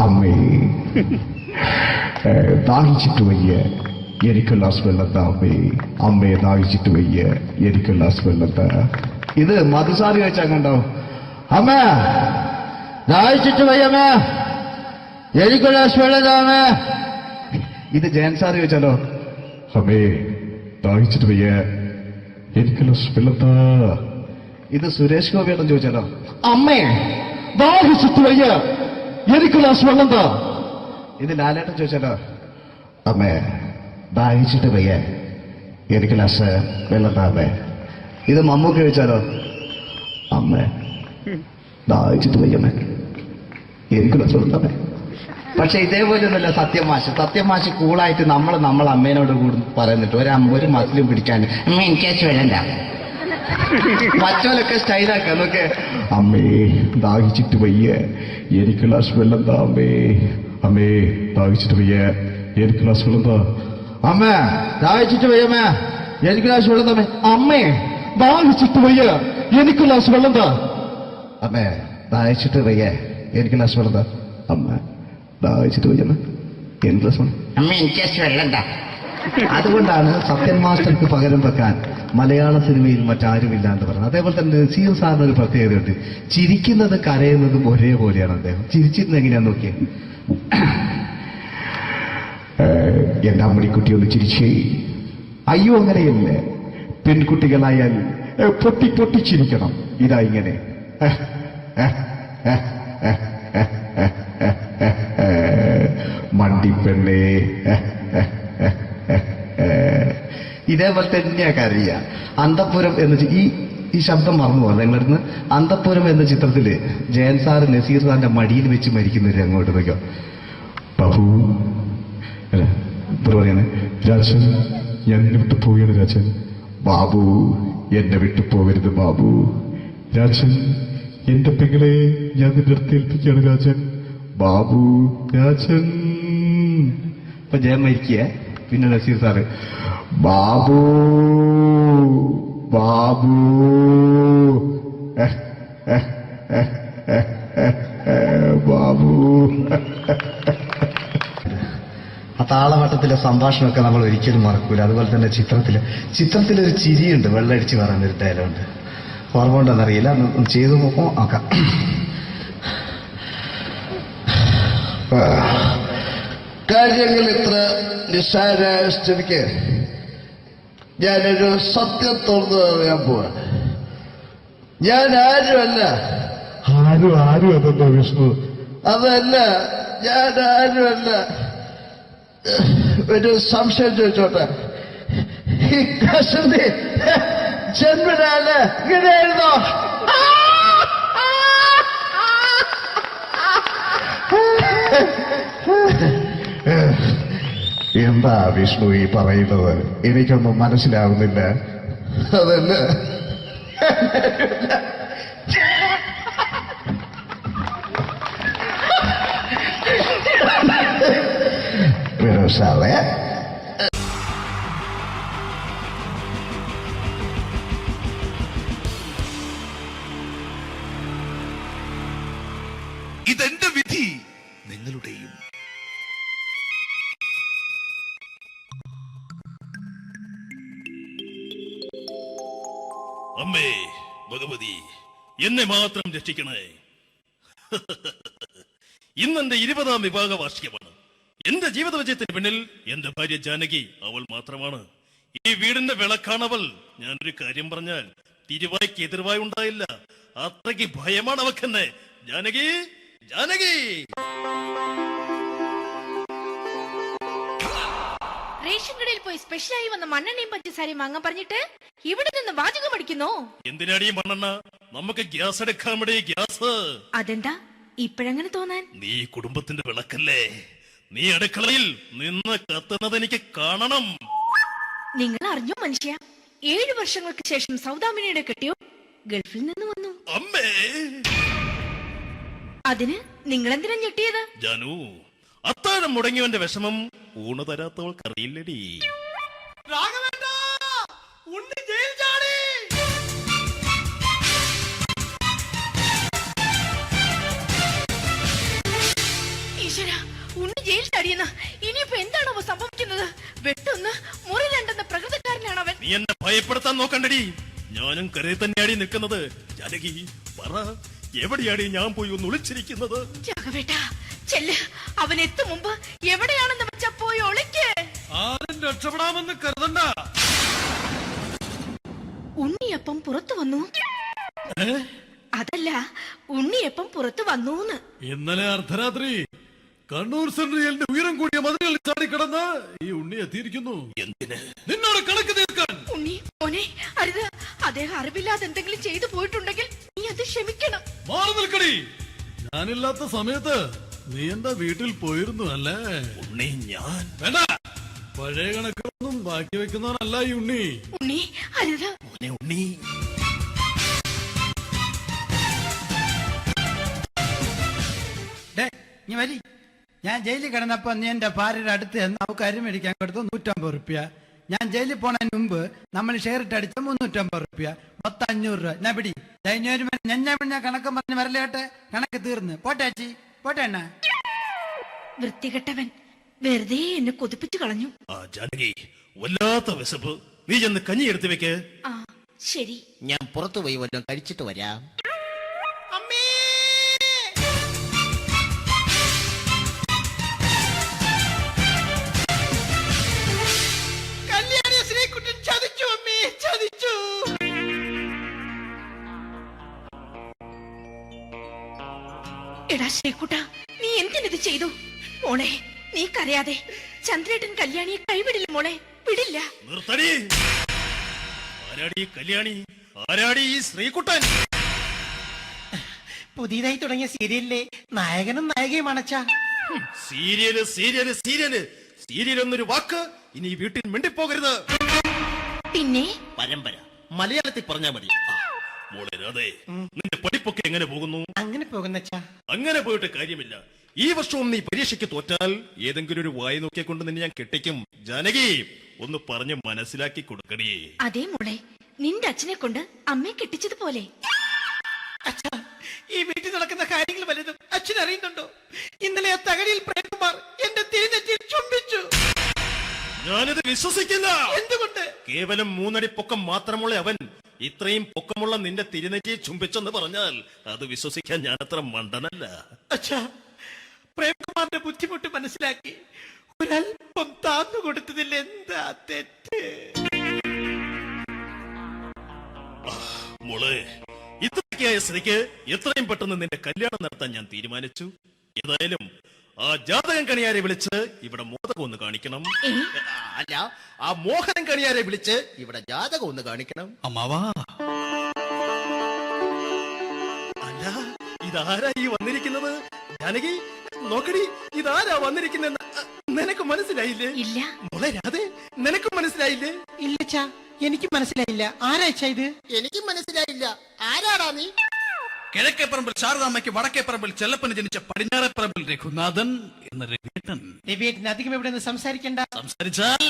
അമ്മേ, ദാഹിച്ചിട്ട് വയ്യ, എനിക്ക് ഗ്ലാസ് വെള്ളം താ അമ്മേ. അമ്മയെ ദാഹിച്ചിട്ട് വയ്യ, എനിക്ക് ഗ്ലാസ് വെള്ളം താ.
ഇത് മധുസാരി വെച്ചാൽ കണ്ടോ, അമ്മ ദാഹിച്ചിട്ട് വയ്യമ്മ, എനിക്ക് ഗ്ലാസ് വെള്ളം താ അമ്മ. ഇത് ജയൻ സാർ ചോദിച്ചാലോ,
അമ്മേ ദാഹിച്ചിട്ട് വയ്യ, എനിക്ക് ഗ്ലാസ് വെള്ളം താ.
ഇത് സുരേഷ് ഗോപിയോടും ചോദിച്ചാലോ, അമ്മേ ദാഹിച്ചിട്ട് വയ്യ, എനിക്ക് ഗ്ലാസ് വെള്ളം താ. ഇത് ലാലേട്ടൻ ചോദിച്ചാലോ,
അമ്മേ ദാഹിച്ചിട്ട് വയ്യ, എനിക്ക് ഗ്ലാസ് വെള്ളം താ അമ്മേ.
ഇത് മമ്മൂക്ക് ചോദിച്ചാലോ,
അമ്മേ ദാഹിച്ചിട്ട് വയ്യമ്മേ, എനിക്ക് ഗ്ലാസ് വെള്ളം താ അമ്മേ.
പക്ഷെ ഇതേപോലെ ഒന്നുമല്ല സത്യമാഷ് കൂളായിട്ട് നമ്മളെ അമ്മേനോട് കൂടി പറയുന്നിട്ട് ഒരു മസിലും പിടിക്കാൻ എനിക്ക് വേണ്ട. മറ്റോലൊക്കെ സ്റ്റൈലാക്കാം നോക്കെ.
അമ്മേ ദാഹിച്ചിട്ട് വയ്യ, എനിക്ക് ഗ്ലാസ് വെള്ളം താ അമ്മേ. അമ്മേ ദാഹിച്ചിട്ട് വയ്യ, എനിക്ക് ഗ്ലാസ് വെള്ളം താ.
അമ്മ ദാഹിച്ചിട്ട് വയ്യമ്മ, എനിക്ക് ഗ്ലാസ് വെള്ളം തമ്മേ. അമ്മേ ദാഹിച്ചിട്ട് വയ്യ, എനിക്ക് ഗ്ലാസ് വെള്ളം താ.
അമ്മേ ദാഹിച്ചിട്ട് വയ്യ, എനിക്ക് ഗ്ലാസ് വെള്ളം താ. അമ്മ ദാഹിച്ചിട്ട് വയ്യമ്മ, എനിക്ക് ഗ്ലാസ് വെള്ളം.
അമ്മ എനിക്ക് വെള്ളം താ.
അതുകൊണ്ടാണ് സത്യൻ മാസ്റ്റർക്ക് പകരം വെക്കാൻ മലയാള സിനിമയിൽ മറ്റാരുമില്ല എന്ന് പറയുന്നത്. അതേപോലെ തന്നെ നസീർ സാറിന് ഒരു പ്രത്യേകതയുണ്ട്, ചിരിക്കുന്നത് കരയുന്നതും ഒരേപോലെയാണ്. അദ്ദേഹം ചിരിച്ചിരുന്നത് എങ്ങനെയാന്ന് നോക്കിയേ.
എന്റെ അമ്മണിക്കുട്ടി ഒന്ന് ചിരിച്ചേ.
അയ്യോ അങ്ങനെയല്ലേ,
പെൺകുട്ടികളായാൽ പൊട്ടി ചിരിക്കണം. ഇതാ ഇങ്ങനെ മണ്ടിപ്പെണ്ണേ.
ഇതേപോലെ തന്നെയാ കരയ. അന്തപ്പുരം എന്ന ഈ ശബ്ദം മറന്നു പോകാം നിങ്ങളടുന്ന്. അന്തപ്പുരം എന്ന ചിത്രത്തില് ജയൻ സാറ് നസീർ സാറിന്റെ മടിയിൽ വെച്ച് മരിക്കുന്നവര് അങ്ങോട്ട് നോക്കോ.
ബാബു അല്ല പറയാനെ, രാജൻ ഞാൻ എന്നെ വിട്ടു പോവുകയാണ് രാജൻ. ബാബു എന്നെ വിട്ടു പോകരുത് ബാബു. രാജൻ എന്റെ പെങ്ങളെ ഞാൻ നിന്റെ അടുത്ത് ഏൽപ്പിക്കുകയാണ് രാജൻ. ബാബു രാജൻ.
ഇപ്പൊ ജയൻ മരിക്കുക, പിന്നെ നസീർ സാറ്
ബാബു ബാബു ബാബു.
ആ താളവട്ടത്തിലെ സംഭാഷണമൊക്കെ നമ്മൾ ഒരിക്കലും മറക്കൂല. അതുപോലെ തന്നെ ചിത്രത്തിലൊരു ചിരിയുണ്ട്, വെള്ളടിച്ച് പറയുന്ന ഒരു ഡയലോഗുണ്ട്. ഓർമ്മ ഉണ്ടെന്നറിയില്ല, ചെയ്തു നോക്കാം. കാര്യങ്ങൾ ഇത്ര നിസ്സാരമായ സ്ഥിതിക്ക് ഞാനൊരു സത്യം തുറന്നു പറയാൻ പോവാ. ഞാൻ ആരുമല്ല.
ആരും അതല്ല വിഷ്ണു.
അതല്ല, ഞാൻ ആരുമല്ല. ഒരു സംശയം ചോദിച്ചോട്ടെ, ഈ കസന്തി ജന്മനാല് ഇങ്ങനെയായിരുന്നോ?
എന്താ വിഷ്ണു ഈ പറയുന്നത്? എനിക്കൊന്നും മനസ്സിലാവുന്നില്ല.
അതല്ല,
സാറേ
ഇതെന്റെ വിധി.
അമ്മേ ഭഗവതി, എന്നെ മാത്രം രക്ഷിക്കണേ. ഇന്നെന്റെ 20ാം വിവാഹ വാർഷികമാണ്. എന്റെ ജീവിത വിജയത്തിന് പിന്നിൽ എന്റെ ഭാര്യ ജാനകി അവൾ മാത്രമാണ്. ഈ വീടിന്റെ വിളക്കാണവൾ. ഞാനൊരു കാര്യം പറഞ്ഞാൽ തിരുവായ്ക്ക് എതിർവായി ഉണ്ടായില്ല. അത്രയ്ക്ക് ഭയമാണ് അവക്കെന്നെ. ജാനകി, ജാനകി.
റേഷൻ കടയിൽ പോയി സ്പെഷ്യലായി വന്ന മണ്ണെണ്ണയും പഞ്ചസാരയും വാങ്ങാൻ പറഞ്ഞിട്ട് ഇവിടെ നിന്ന് വാചകം അടിക്കുന്നോ?
എന്തിനാടി മണ്ണെണ്ണ? നമുക്ക് ഗ്യാസ് എടുക്കാൻ ഗ്യാസ്.
അതെന്താ ഇപ്പഴങ്ങനെ തോന്നാൻ?
നീ കുടുംബത്തിന്റെ വിളക്കല്ലേ. നീ അടുക്കളയിൽ നിന്ന് കത്തുന്നത് എനിക്ക് കാണണം.
നിങ്ങൾ അറിഞ്ഞോ മനുഷ്യ, 7 വർഷങ്ങൾക്ക് ശേഷം സൗദാമിനിയുടെ കെട്ടിയോ ഗൾഫിൽ നിന്ന് വന്നു.
അമ്മേ,
അതിന് നിങ്ങൾ എന്തിനാ ഞെട്ടിയത്?
ജാനു, അത്താഴം മുടങ്ങിയവന്റെ വിഷമം ഊണ് തരാത്തവൾക്ക് അറിയില്ലടി.
ഈശ്വര, ഉണ്ണി ജയിൽ ചാടിയെന്ന്. ഇനിയിപ്പോ എന്താണോ സംഭവിക്കുന്നത്? വെട്ടൊന്ന് മുറി രണ്ടെന്ന പ്രകൃതക്കാരനാണ് അവൻ.
നീ എന്നെ ഭയപ്പെടുത്താൻ നോക്കണ്ടടി. ഞാനും കരയിൽ തന്നെയാടി നിൽക്കുന്നത്. ജാനകി, പറ, എവിടെയാടി ഞാൻ പോയി ഒന്ന് ഒളിച്ചിരിക്കുന്നത്?
രാഘവേട്ടാ, ചെല്ല്. അവൻ എത്തും മുമ്പ് എവിടെയാണെന്ന് വെച്ചാ പോയി ഒളിക്ക്.
ആരും രക്ഷപ്പെടാമെന്ന് കരുതണ്ട.
ഉണ്ണിയപ്പം പുറത്തു വന്നു. അതല്ല, ഉണ്ണിയപ്പം പുറത്തു വന്നൂന്ന്.
ഇന്നലെ അർദ്ധരാത്രി കണ്ണൂർ സെൻട്രലിന്റെ ഉയരം കൂടിയ മതിലുകളിൽ ചാടിക്കിടന്ന് ഈ ഉണ്ണി എത്തിയിരിക്കുന്നു. എന്തിന്? നിന്നോട് കണക്ക് തീർക്കാൻ.
ഉണ്ണി മോനെ, അരുത്. അദ്ദേഹം അറിവില്ലാതെ എന്തെങ്കിലും ചെയ്തു പോയിട്ടുണ്ടെങ്കിൽ നീ അത് ക്ഷമിക്കണം.
മാറി നിൽക്കടി. ഞാനില്ലാത്ത സമയത്ത് നീ എന്റെ വീട്ടിൽ പോയിരുന്നു അല്ലേ? ഉണ്ണി, ഞാൻ വേണ്ട. പഴയ കണക്കൊന്നും ബാക്കി വെക്കുന്നവനല്ല ഈ ഉണ്ണി.
ഉണ്ണി, അരുത്.
ഉണ്ണി,
ഞാൻ ജയിലിൽ കിടന്നപ്പോ നീ എന്റെ ഭാര്യയുടെ അടുത്ത് നമുക്ക് അരി മേടിക്കാൻ കൊടുത്തു 150 റുപ്യ. ഞാൻ ജയിലിൽ പോണതിന് മുമ്പ് നമ്മൾ ഷെയർ ഇട്ട് അടിച്ച 350 റുപ്യ, മൊത്തം 500 രൂപ. ഞാൻ പിടി ഞാൻ കണക്കും പറഞ്ഞ് വരലേട്ടെ. കണക്ക് തീർന്ന് പോട്ടെ അച്ചി, പോട്ടെ അണ്ണ.
വൃത്തികെട്ടവൻ വെറുതെ എന്നെ കൊതിപ്പിച്ചു കളഞ്ഞു.
ജാനകി, വല്ലാത്ത വിശപ്പ്. നീ ചെന്ന് കഞ്ഞി എടുത്തു വെക്ക്.
ആ ശരി,
ഞാൻ പുറത്തു പോയി വല്ലതും കഴിച്ചിട്ട് വരാം.
എടാ ശ്രീകുട്ട, നീ എന്തിനിത് ചെയ്തു? മോളെ, നീ കരയാതെ. ചന്ദ്രേട്ടൻ കല്യാണിയെ കൈവിടില്ല മോളെ, വിടില്ല.
നിർത്തടി. ആരാടി കല്യാണി? ആരാടി ഈ ശ്രീകുട്ടൻ?
പുതിയതായി തുടങ്ങിയ സീരിയലിലെ നായകനും നായികയും അണച്ചാ.
സീരിയല് സീരിയല് സീരിയല് സീരിയൽ എന്നൊരു വാക്ക് ഇനി വീട്ടിൽ മിണ്ടിപ്പോകരുത്.
പിന്നെ
പരമ്പര മലയാളത്തിൽ പറഞ്ഞാ മതി. മോളെ രാധേ, നിന്റെ പഠിപ്പൊക്കെ എങ്ങനെ പോകുന്നു?
അങ്ങനെ പോകുന്നച്ചാ.
അങ്ങനെ പോയിട്ട് കാര്യമില്ല. ഈ വർഷവും നീ പരീക്ഷയ്ക്ക് തോറ്റാൽ ഏതെങ്കിലും ഒരു വായി നോക്കിക്കൊണ്ട് നിന്നെ ഞാൻ കെട്ടിക്കും. ജാനകി, ഒന്ന് പറഞ്ഞ് മനസ്സിലാക്കി കൊടുക്കണേ.
അതേ മോളെ, നിന്റെ അച്ഛനെ കൊണ്ട് അമ്മയെ കെട്ടിച്ചതുപോലെ.
ഈ വീട്ടിൽ നടക്കുന്ന കാര്യങ്ങൾ വലുതും അച്ഛൻ അറിയുന്നുണ്ടോ? ഇന്നലെ ആ തകഴിയിൽ പ്രേംകുമാർ എന്റെ തിരിഞ്ഞെറ്റിയിൽ ചുംബിച്ചു.
ഞാനിത് വിശ്വസിക്കില്ല.
എന്തുകൊണ്ട്?
കേവലം 3 അടി പൊക്കം മാത്രമുള്ള അവൻ ഇത്രയും പൊക്കമുള്ള നിന്റെ തിരുനെറ്റിയെ ചുംബിച്ചെന്ന് പറഞ്ഞാൽ അത് വിശ്വസിക്കാൻ ഞാൻ അത്ര മണ്ടനല്ല.
അച്ഛാ, പ്രേംകുമാറിന്റെ ബുദ്ധിമുട്ട് മനസ്സിലാക്കി ഒരല്പം താന്നു കൊടുത്തതിൽ എന്താ തെറ്റ്?
മോളെ, ഇത്രയ്ക്കായ സ്ഥിതിക്ക് എത്രയും പെട്ടെന്ന് നിന്റെ കല്യാണം നടത്താൻ ഞാൻ തീരുമാനിച്ചു. ഏതായാലും ആ ജാതകം കണിയാരെ വിളിച്ച് ഇവിടെ മോദകം ഒന്ന് കാണിക്കണം.
അല്ല, ആ മോഹനം കണിയാരെ വിളിച്ച് ഇവിടെ ജാതകം ഒന്ന് കാണിക്കണം.
അമ്മാവാ, അല്ല, ഇതാരാ ഈ വന്നിരിക്കുന്നത്? ജാനകി, നോക്കടി, ഇതാരാ വന്നിരിക്കുന്നെന്ന് നിനക്ക് മനസ്സിലായില്ലേ?
ഇല്ല.
മോളെ രാധേ, നിനക്ക് മനസ്സിലായില്ലേ?
ഇല്ലച്ചാ, എനിക്ക് മനസ്സിലായില്ല. ആരാച്ചാ ഇത്?
എനിക്കും മനസ്സിലായില്ല. ആരാടാ നീ?
കിഴക്കേപ്പറമ്പിൽ ശാരദാമ്മയ്ക്ക് വടക്കേപ്പറമ്പിൽ ചെല്ലപ്പന് ജനിച്ച പടിഞ്ഞാറേപ്പറമ്പിൽ രഘുനാഥൻ എന്ന രവിയേട്ടൻ.
രവിയേട്ടൻ അധികം ഇവിടെ നിന്ന് സംസാരിക്കണ്ട.
സംസാരിച്ചാൽ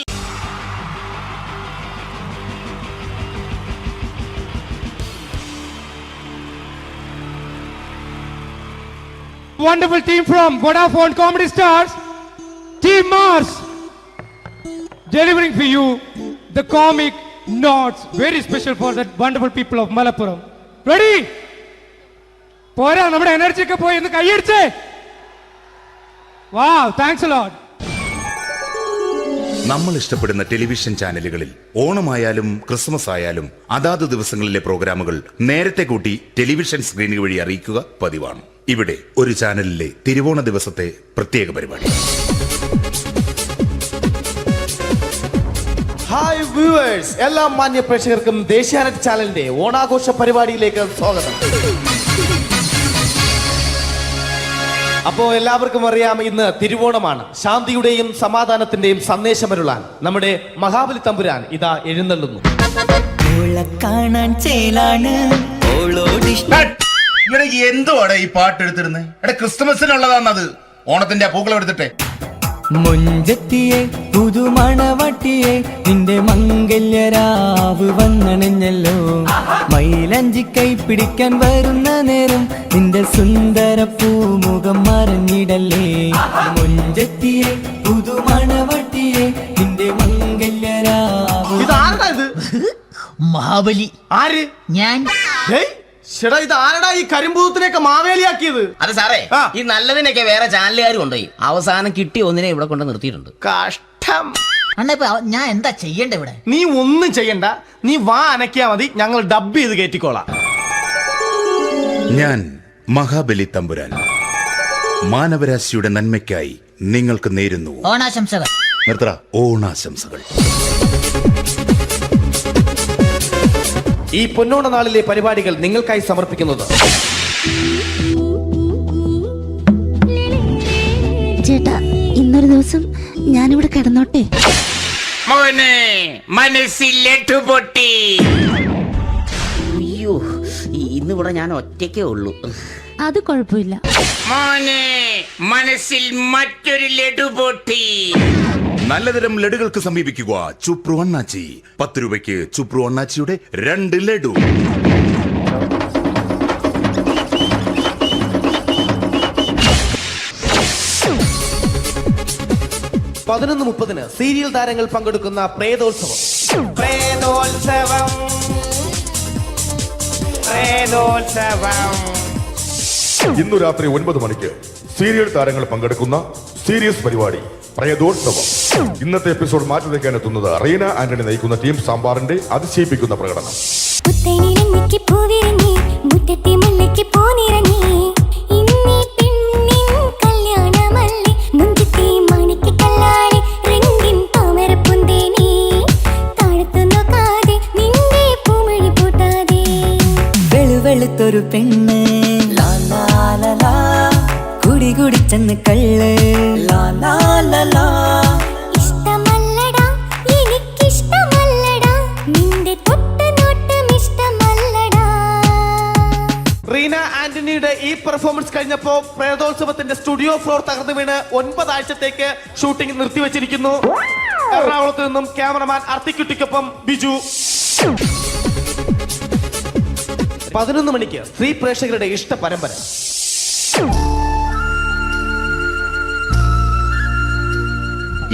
Wonderful team from Vodafone Comedy Stars, Team Mars, delivering for you the comic notes very special for the wonderful people of Malappuram. Ready? പോരാ നമ്മുടെ എനർജി ഒക്കെ പോയി ഒന്ന് കൈയടിച്ചേ. Wow, thanks a lot.
നമ്മൾ ഇഷ്ടപ്പെടുന്ന ടെലിവിഷൻ ചാനലുകളിൽ ഓണമായാലും ക്രിസ്മസ് ആയാലും അതാത് ദിവസങ്ങളിലെ പ്രോഗ്രാമുകൾ നേരത്തെ കൂട്ടി ടെലിവിഷൻ സ്ക്രീനുകൾ വഴി അറിയിക്കുക പതിവാണ്. ഇവിടെ ഒരു ചാനലിലെ തിരുവോണ ദിവസത്തെ പ്രത്യേക പരിപാടി.
ഹായ് വ്യൂവേഴ്സ്, എല്ലാ മാന്യ പ്രേക്ഷകർക്കും ദേശീയാനെറ്റ് ചാനലിന്റെ ഓണാഘോഷ പരിപാടിയിലേക്ക് സ്വാഗതം. അപ്പോ എല്ലാവർക്കും അറിയാം, ഇന്ന് തിരുവോണമാണ്. ശാന്തിയുടെയും സമാധാനത്തിന്റെയും സന്ദേശമരുളാൻ നമ്മുടെ മഹാബലി തമ്പുരാൻ ഇതാ എഴുന്നള്ളുന്നു.
കാണാൻ ചേലാണ്
എന്തുവാടാ ഈ പാട്ട് എടുത്തിരുന്നത്? എടാ ക്രിസ്മസിനുള്ളതാണത്. ഓണത്തിന്റെ പൂക്കളം എടുത്തിട്ടെ.
മുഞ്ചത്തിയെ പുതുമണവട്ടിയെ നിന്റെ മംഗല്യരാവ് വന്നണഞ്ഞല്ലോ. മൈലഞ്ചി കൈ പിടിക്കാൻ വരുന്ന നേരം നിന്റെ സുന്ദര പൂമുഖം മറഞ്ഞിടല്ലേ. മുഞ്ചത്തിയെ പുതുമണവട്ടിയെ നിന്റെ മംഗല്യരാവ്.
മഹാബലി.
ആര്?
ഞാൻ.
ചേട്ടാ, ഇത് ആരടാ ഈ കരിമ്പൂത്തിനെയൊക്കെ മാവേലിയാക്കിയത്?
അത് സാറേ, ഈ നല്ലതിനൊക്കെ വേറെ ചാനലുകാരും കൊണ്ടുപോയി അവസാനം കിട്ടി ഒന്നിനെ ഇവിടെ കൊണ്ട് നിർത്തിയിട്ടുണ്ട്.
കഷ്ടം.
ഞാൻ എന്താ ചെയ്യണ്ട ഇവിടെ?
നീ ഒന്നും ചെയ്യണ്ട, നീ വാ അനക്കിയാ മതി, ഞങ്ങൾ ഡബ് ചെയ്ത് കയറ്റിക്കോളാം.
ഞാൻ മഹാബലി തമ്പുരാൻ മാനവരാശിയുടെ നന്മയ്ക്കായി നിങ്ങൾക്ക് നേരുന്നു
ഓണാശംസകൾ.
നിർത്തറ. ഓണാശംസകൾ.
ഈ പൊന്നോണ നാളിലെ പരിപാടികൾ നിങ്ങൾക്കായി സമർപ്പിക്കുന്നത്
ചേട്ടാ, ഇന്നൊരു ദിവസം ഞാനിവിടെ കിടന്നോട്ടെ.
മോനെ മനസ്സിൽ ലഡുപൊട്ടി.
അയ്യോ, ഇന്നിവിടെ ഞാൻ ഒറ്റയ്ക്കേ ഉള്ളൂ.
അത് കുഴപ്പമില്ല.
മോനെ മനസ്സിൽ മറ്റൊരു ലഡുപൊട്ടി.
നല്ലതരം ലഡുകൾക്ക് സമീപിക്കുക ചുപ്രു അണ്ണാച്ചി. 10 രൂപയ്ക്ക് ചുപ്രു അണ്ണാച്ചിയുടെ 2 ലഡു.
പതിനൊന്ന് 30 സീരിയൽ താരങ്ങൾ പങ്കെടുക്കുന്ന പ്രേതോത്സവം.
ഇന്നു രാത്രി 9 മണിക്ക് സീരിയൽ താരങ്ങൾ പങ്കെടുക്കുന്ന സീരിയസ് പരിപാടി പ്രേതോത്സവം. ഇന്നത്തെ എപ്പിസോഡ് മാറ്റി വയ്ക്കാൻ എത്തുന്നത് റീന ആന്റണി നയിക്കുന്ന ടീം സാമ്പാറിന്റെ അതിശയിപ്പിക്കുന്ന പ്രകടനം.
വെളുത്തൊരു പെണ്ണ് കുടി കുടിച്ചെന്ന് കള്ള്.
ഇഷ്ടമല്ലടാ, എനിക്കിഷ്ടമല്ലടാ, നിന്റെ തൊട്ടനോട്ടം ഇഷ്ടമല്ലടാ.
റീന ആന്റണിയുടെ ഈ പെർഫോമൻസ് കഴിഞ്ഞപ്പോ പ്രേതോത്സവത്തിന്റെ സ്റ്റുഡിയോ ഫ്ലോർ തകർന്നു വീണ് 9 ആഴ്ചത്തേക്ക് ഷൂട്ടിംഗ് നിർത്തിവെച്ചിരിക്കുന്നു. എറണാകുളത്ത് നിന്നും ക്യാമറമാൻ അർത്തിക്കുട്ടിക്കൊപ്പം ബിജു. 11 മണിക്ക് സ്ത്രീ പ്രേക്ഷകരുടെ ഇഷ്ട പരമ്പര.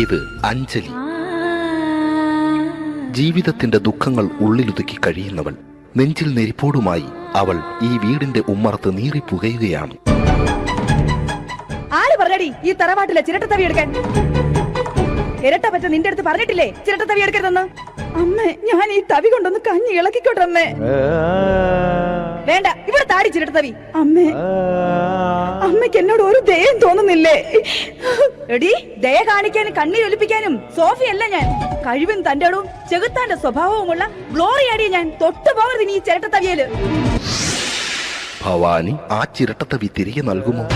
ഇത് അഞ്ജലി. ജീവിതത്തിന്റെ ദുഃഖങ്ങൾ ഉള്ളിലൊതുക്കി കഴിയുന്നവൾ. നെഞ്ചിൽ നെരിപ്പോടുമായി അവൾ ഈ വീടിന്റെ ഉമ്മറത്ത് നീറിപ്പുകയുകയാണ്.
ആര് പറഞ്ഞടി ഈ തറവാട്ടിലെ ചിരട്ടത്തവി എടുക്കാൻ? ഇരട്ട പറ്റ നിന്റെ അടുത്ത് പറഞ്ഞിട്ടില്ലേ ചിരട്ടത്തവി എടുക്കരുതെന്ന്? അമ്മേ, ഞാൻ ഈ തവി കൊണ്ടൊന്ന് കഞ്ഞി ഇളക്കിക്കോട്ടെ അമ്മേ. വേണ്ട, ഇവിടെ താടി ചിരട്ടത്തവി. അമ്മേ, അമ്മയ്ക്ക് എന്നോട് ഒരു ദയം തോന്നുന്നില്ലേ? എടി, ദയ കാണിക്കാനും കണ്ണീരൊലിപ്പിക്കാനും സോഫിയല്ല ഞാൻ. കഴിവും തന്റെ ഇടവും ചെകുത്താന്റെ സ്വഭാവവുമുള്ള ഗ്ലോറിയാടി ഞാൻ. തൊട്ടുപോകരുത് നീ ചിരട്ടത്തവിയല്.
ഭവാനി ആ ചിരട്ടത്തവി തിരികെ നൽകുമോ?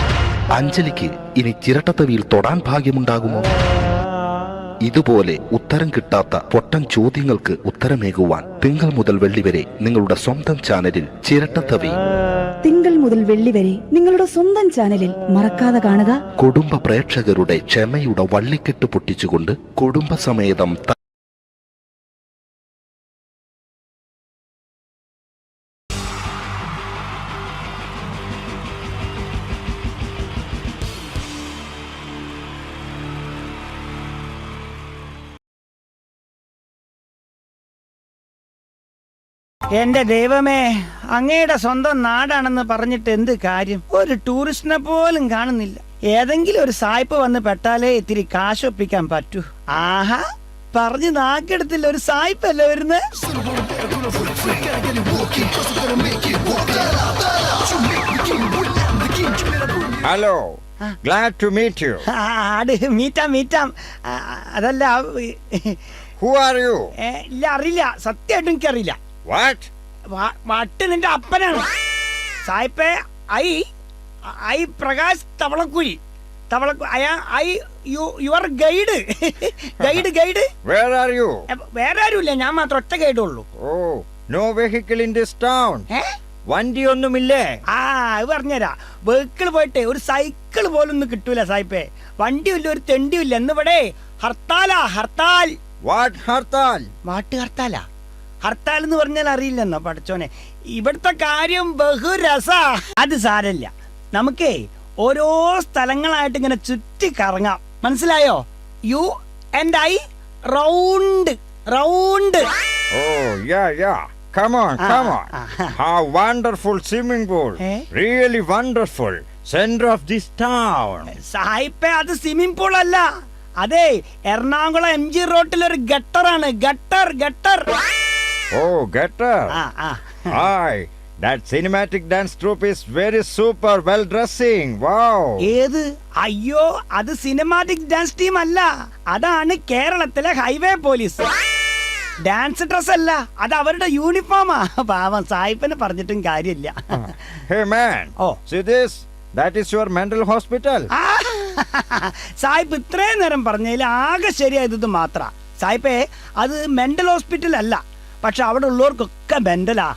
അഞ്ജലിക്ക് ഇനി ചിരട്ടത്തവിയിൽ തൊടാൻ ഭാഗ്യമുണ്ടാകുമോ? ഇതുപോലെ ഉത്തരം കിട്ടാത്ത പൊട്ടൻ ചോദ്യങ്ങൾക്ക് ഉത്തരമേകുവാൻ തിങ്കൾ മുതൽ വെള്ളി വരെ നിങ്ങളുടെ സ്വന്തം ചാനലിൽ ചിരട്ടത്തവി.
തിങ്കൾ മുതൽ വെള്ളി വരെ നിങ്ങളുടെ സ്വന്തം ചാനലിൽ മറക്കാതെ കാണുക.
കുടുംബ പ്രേക്ഷകരുടെ ക്ഷമയുടെ വള്ളിക്കെട്ട് പൊട്ടിച്ചുകൊണ്ട് കുടുംബസമേതം
എന്റെ ദൈവമേ, അങ്ങയുടെ സ്വന്തം നാടാണെന്ന് പറഞ്ഞിട്ട് എന്ത് കാര്യം? ഒരു ടൂറിസ്റ്റിനെ പോലും കാണുന്നില്ല. ഏതെങ്കിലും ഒരു സായിപ്പ് വന്ന് പെട്ടാലേ ഇത്തിരി കാശൊപ്പിക്കാൻ പറ്റൂ. ആഹാ, പറഞ്ഞു നാക്കെടുത്തില്ല, ഒരു സായിപ്പല്ലേ വരുന്നത്?
Hello, glad to meet you.
മീറ്റാം. അതല്ല,
Who are you?
ഇല്ല, അറിയില്ല, സത്യമായിട്ടും എനിക്കറിയില്ല.
What?
വട്ട് നിന്റെ അപ്പനാണ് സായിപ്പേ. I Prakash Thavalakkuzhi. Your guide. Guide.
Where are you?
വേറെ ആരുമില്ല, ഞാൻ മാത്രം ഒറ്റ ഗൈഡേ ഉള്ളൂ.
Oh, no vehicle in this town. വണ്ടി ഒന്നുമില്ലേ?
അത് പറഞ്ഞുതരാ. വെഹിക്കിൾ പോയിട്ട് ഒരു സൈക്കിൾ പോലും ഒന്നും കിട്ടൂല സായിപ്പേ. വണ്ടിയില്ല, ഒരു തെണ്ടിയില്ല. എന്നിവിടെ ഹർത്താലാ, ഹർത്താൽ.
What ഹർത്താൽ?
ഹർത്താലാ? ഹർത്താൽ എന്ന് പറഞ്ഞാൽ അറിയില്ലെന്നോ പഠിച്ചോനെ? ഇവിടുത്തെ കാര്യം ബഹുരസാ. അത് സാരല്ല, നമുക്കേ ഓരോ സ്ഥലങ്ങളായിട്ട് ഇങ്ങനെ ചുറ്റി കറങ്ങാം. മനസ്സിലായോ? You and I round.
Oh, yeah. Come on. How wonderful swimming pool. Really wonderful. Center of this town.
സായിപ്പേ, അത് സ്വിമ്മിംഗ് പൂൾ അല്ല. അതെ, എറണാകുളം MG റോട്ടിൽ ഒരു ഗട്ടറാണ്. Gutter.
Oh, gutter. Hi. That cinematic dance troupe is very super well dressing. Wow.
ഏത്? അയ്യോ, അത് cinematic dance team അല്ല, അതാണ് കേരളത്തിലെ ഹൈവേ പോലീസ്. ഡാൻസ് ഡ്രസ് അല്ല, അത് അവരുടെ യൂണിഫോമാ. പാവം സായിപ്പിന് പറഞ്ഞിട്ടും കാര്യമില്ല.
Hey man.
Oh.
See this? That is your mental hospital.
സായിപ്പ് ഇത്രയും നേരം പറഞ്ഞതിൽ ആകെ ശരിയായത് മാത്ര. സായിപ്പേ, അത് മെന്റൽ ഹോസ്പിറ്റൽ അല്ല, പക്ഷെ അവിടെ ഉള്ളവർക്കൊക്കെ മെന്റലാ.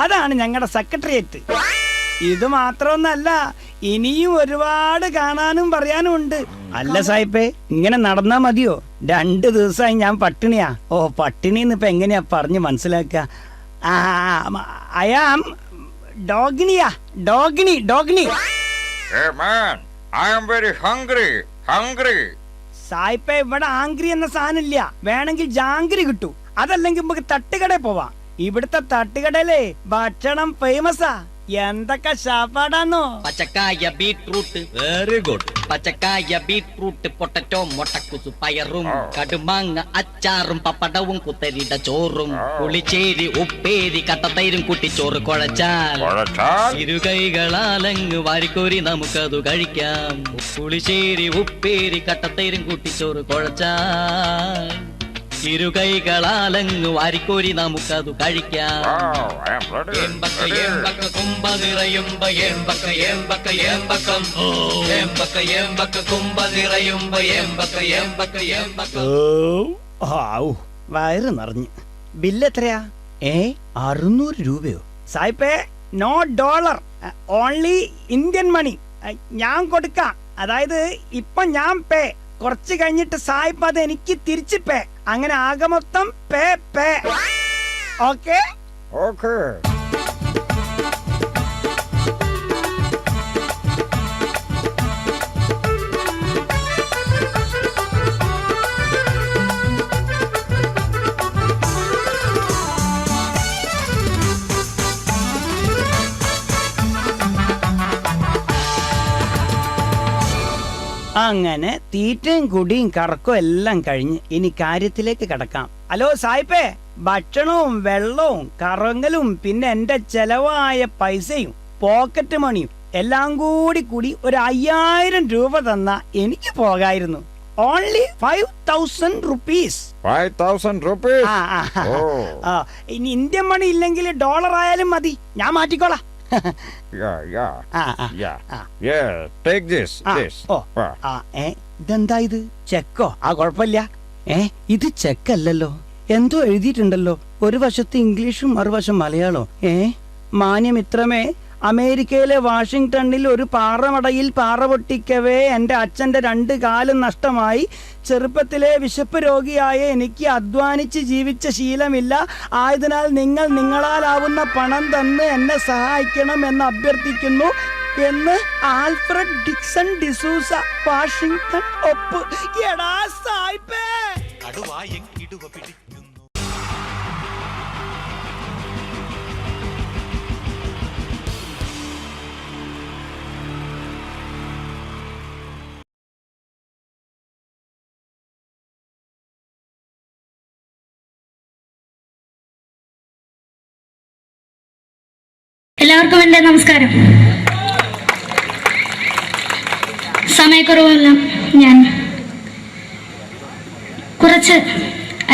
അതാണ് ഞങ്ങളുടെ സെക്രട്ടേറിയറ്റ്. ഇത് മാത്രമൊന്നല്ല, ഇനിയും ഒരുപാട് കാണാനും പറയാനും ഉണ്ട്. അല്ല സായിപ്പേ, ഇങ്ങനെ നടന്നാ മതിയോ? 2 ദിവസമായി ഞാൻ പട്ടിണിയാ. ഓ, പട്ടിണിന്ന് ഇപ്പൊ എങ്ങനെയാ പറഞ്ഞ് മനസ്സിലാക്കുക? ഐ ആം ഡോഗിനി.
Hey man, I am very hungry.
സായിപ്പേ, ഇവിടെ ആംഗ്രി എന്ന സാധനം ഇല്ല. വേണമെങ്കിൽ ജാങ്കിരി കിട്ടൂ. അതല്ലെങ്കിൽ നമുക്ക് തട്ടുകടയിൽ പോവാം. ഇവിടുത്തെ തട്ടുകടയിലെ ഭക്ഷണം ഫേമസാ. എന്തൊക്കെ ശാപ്പാടാന്നോ?
പച്ചക്കായ ബീട്രൂട്ട്, വെരി ഗുഡ്. പച്ചക്കായ ബീട്രൂട്ട്, പൊട്ടറ്റോ, മുട്ടക്കുസു, പയറും, കടുമാങ്ങ അച്ചാറും, പപ്പടവും, കുത്തരിട ചോറും, പുളിച്ചേരി, ഉപ്പേരി, കട്ടത്തൈരും കുട്ടിച്ചോറ് കുഴച്ചാൽ ഇരുകൈകളാലങ്ങ് വാരിക്കോരി നമുക്കതു കഴിക്കാം. പുളിശ്ശേരി, ഉപ്പേരി, കട്ടത്തൈരും കുട്ടിച്ചോറ് കുഴച്ചാൽ ഇരുകൈകളാലങ്ങ് വാരിക്കോരി നമുക്കതു കഴിക്കാം. കുമ്പ നിറയുമ്പ കുമ്പ നിറയുമ്പ.
വയറ് നിറഞ്ഞ്. ബില്ല് എത്രയാ? 600 രൂപയോ? സായിപ്പേ, no dollar, only Indian money. ഞാൻ കൊടുക്കാം. അതായത് ഇപ്പൊ ഞാൻ പേ, കുറച്ച് കഴിഞ്ഞിട്ട് സായിപ്പ് അത് എനിക്ക് തിരിച്ച് പേ. അങ്ങനെ ആകെ മൊത്തം പേ. ഓക്കെ. അങ്ങനെ തീറ്റയും കുടിയും കറക്കവും എല്ലാം കഴിഞ്ഞ് ഇനി കാര്യത്തിലേക്ക് കടക്കാം. ഹലോ സായിപ്പേ, ഭക്ഷണവും വെള്ളവും കറങ്ങലും പിന്നെ എന്റെ ചെലവായ പൈസയും പോക്കറ്റ് മണിയും എല്ലാം കൂടി ഒരു 5000 രൂപ തന്നാ എനിക്ക് പോകായിരുന്നു. Only 5000 rupees.
5000 rupees?
ഇനി ഇന്ത്യൻ മണി ഇല്ലെങ്കിൽ ഡോളർ ആയാലും മതി, ഞാൻ മാറ്റിക്കോളാം.
Take this.
ഇതെന്താ ഇത്? ചെക്കോ? കുഴപ്പമില്ല. ഇത് ചെക്കല്ലല്ലോ, എന്തോ എഴുതിയിട്ടുണ്ടല്ലോ. ഒരു വശത്ത് ഇംഗ്ലീഷും മറുവശം മലയാളം. മാന്യമിത്രമേ, അമേരിക്കയിലെ വാഷിംഗ്ടണിൽ ഒരു പാറമടയിൽ പാറ പൊട്ടിക്കവേ എന്റെ അച്ഛന്റെ 2 കാലും നഷ്ടമായി. ചെറുപ്പത്തിലെ വിശപ്പ് രോഗിയായ എനിക്ക് അധ്വാനിച്ച് ജീവിച്ച ശീലമില്ല. ആയതിനാൽ നിങ്ങൾ നിങ്ങളാലാവുന്ന പണം തന്ന് എന്നെ സഹായിക്കണം എന്ന് അഭ്യർത്ഥിക്കുന്നു എന്ന് ആൽഫ്രഡ് ഡിക്സൺ ഡിസൂസ, വാഷിംഗ്ടൺ. ഒപ്പ്. എടാ സായിപ്പേ,
എല്ലാവർക്കും എൻ്റെ നമസ്കാരം. സമയക്കുറവല്ല, ഞാൻ കുറച്ച്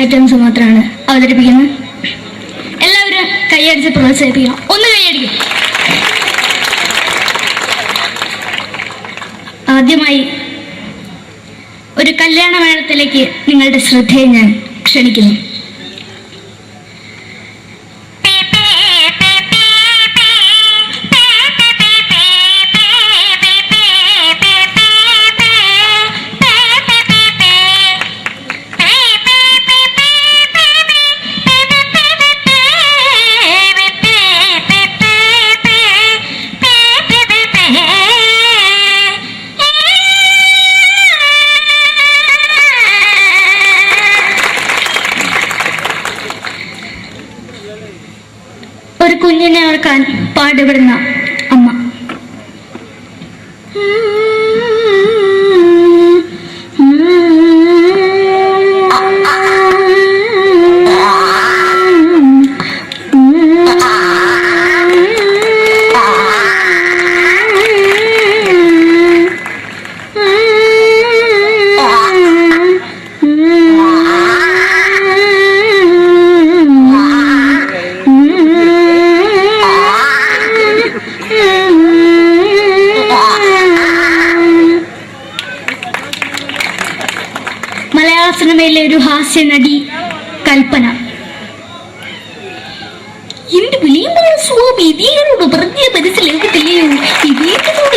ഐറ്റംസ് മാത്രമാണ് അവതരിപ്പിക്കുന്നത്. എല്ലാവരും കൈയടിച്ച് പ്രോത്സാഹിപ്പിക്കണം. ഒന്ന് കൈയടിക്കും. ആദ്യമായി ഒരു കല്യാണ മേളത്തിലേക്ക് നിങ്ങളുടെ ശ്രദ്ധയെ ഞാൻ ക്ഷണിക്കുന്നു. ഒരു കുഞ്ഞിനെ ഓർക്കാൻ പാടുപെടുന്ന അമ്മ. മലയാള സിനിമയിലെ ഒരു ഹാസ്യ നടി കൽപ്പന. എന്റെ വിളിയുമ്പോൾ സ്വാമി ഇതിനോട് പറഞ്ഞ മനസ്സിലാക്കത്തില്ലയോ? ഇതിനോട്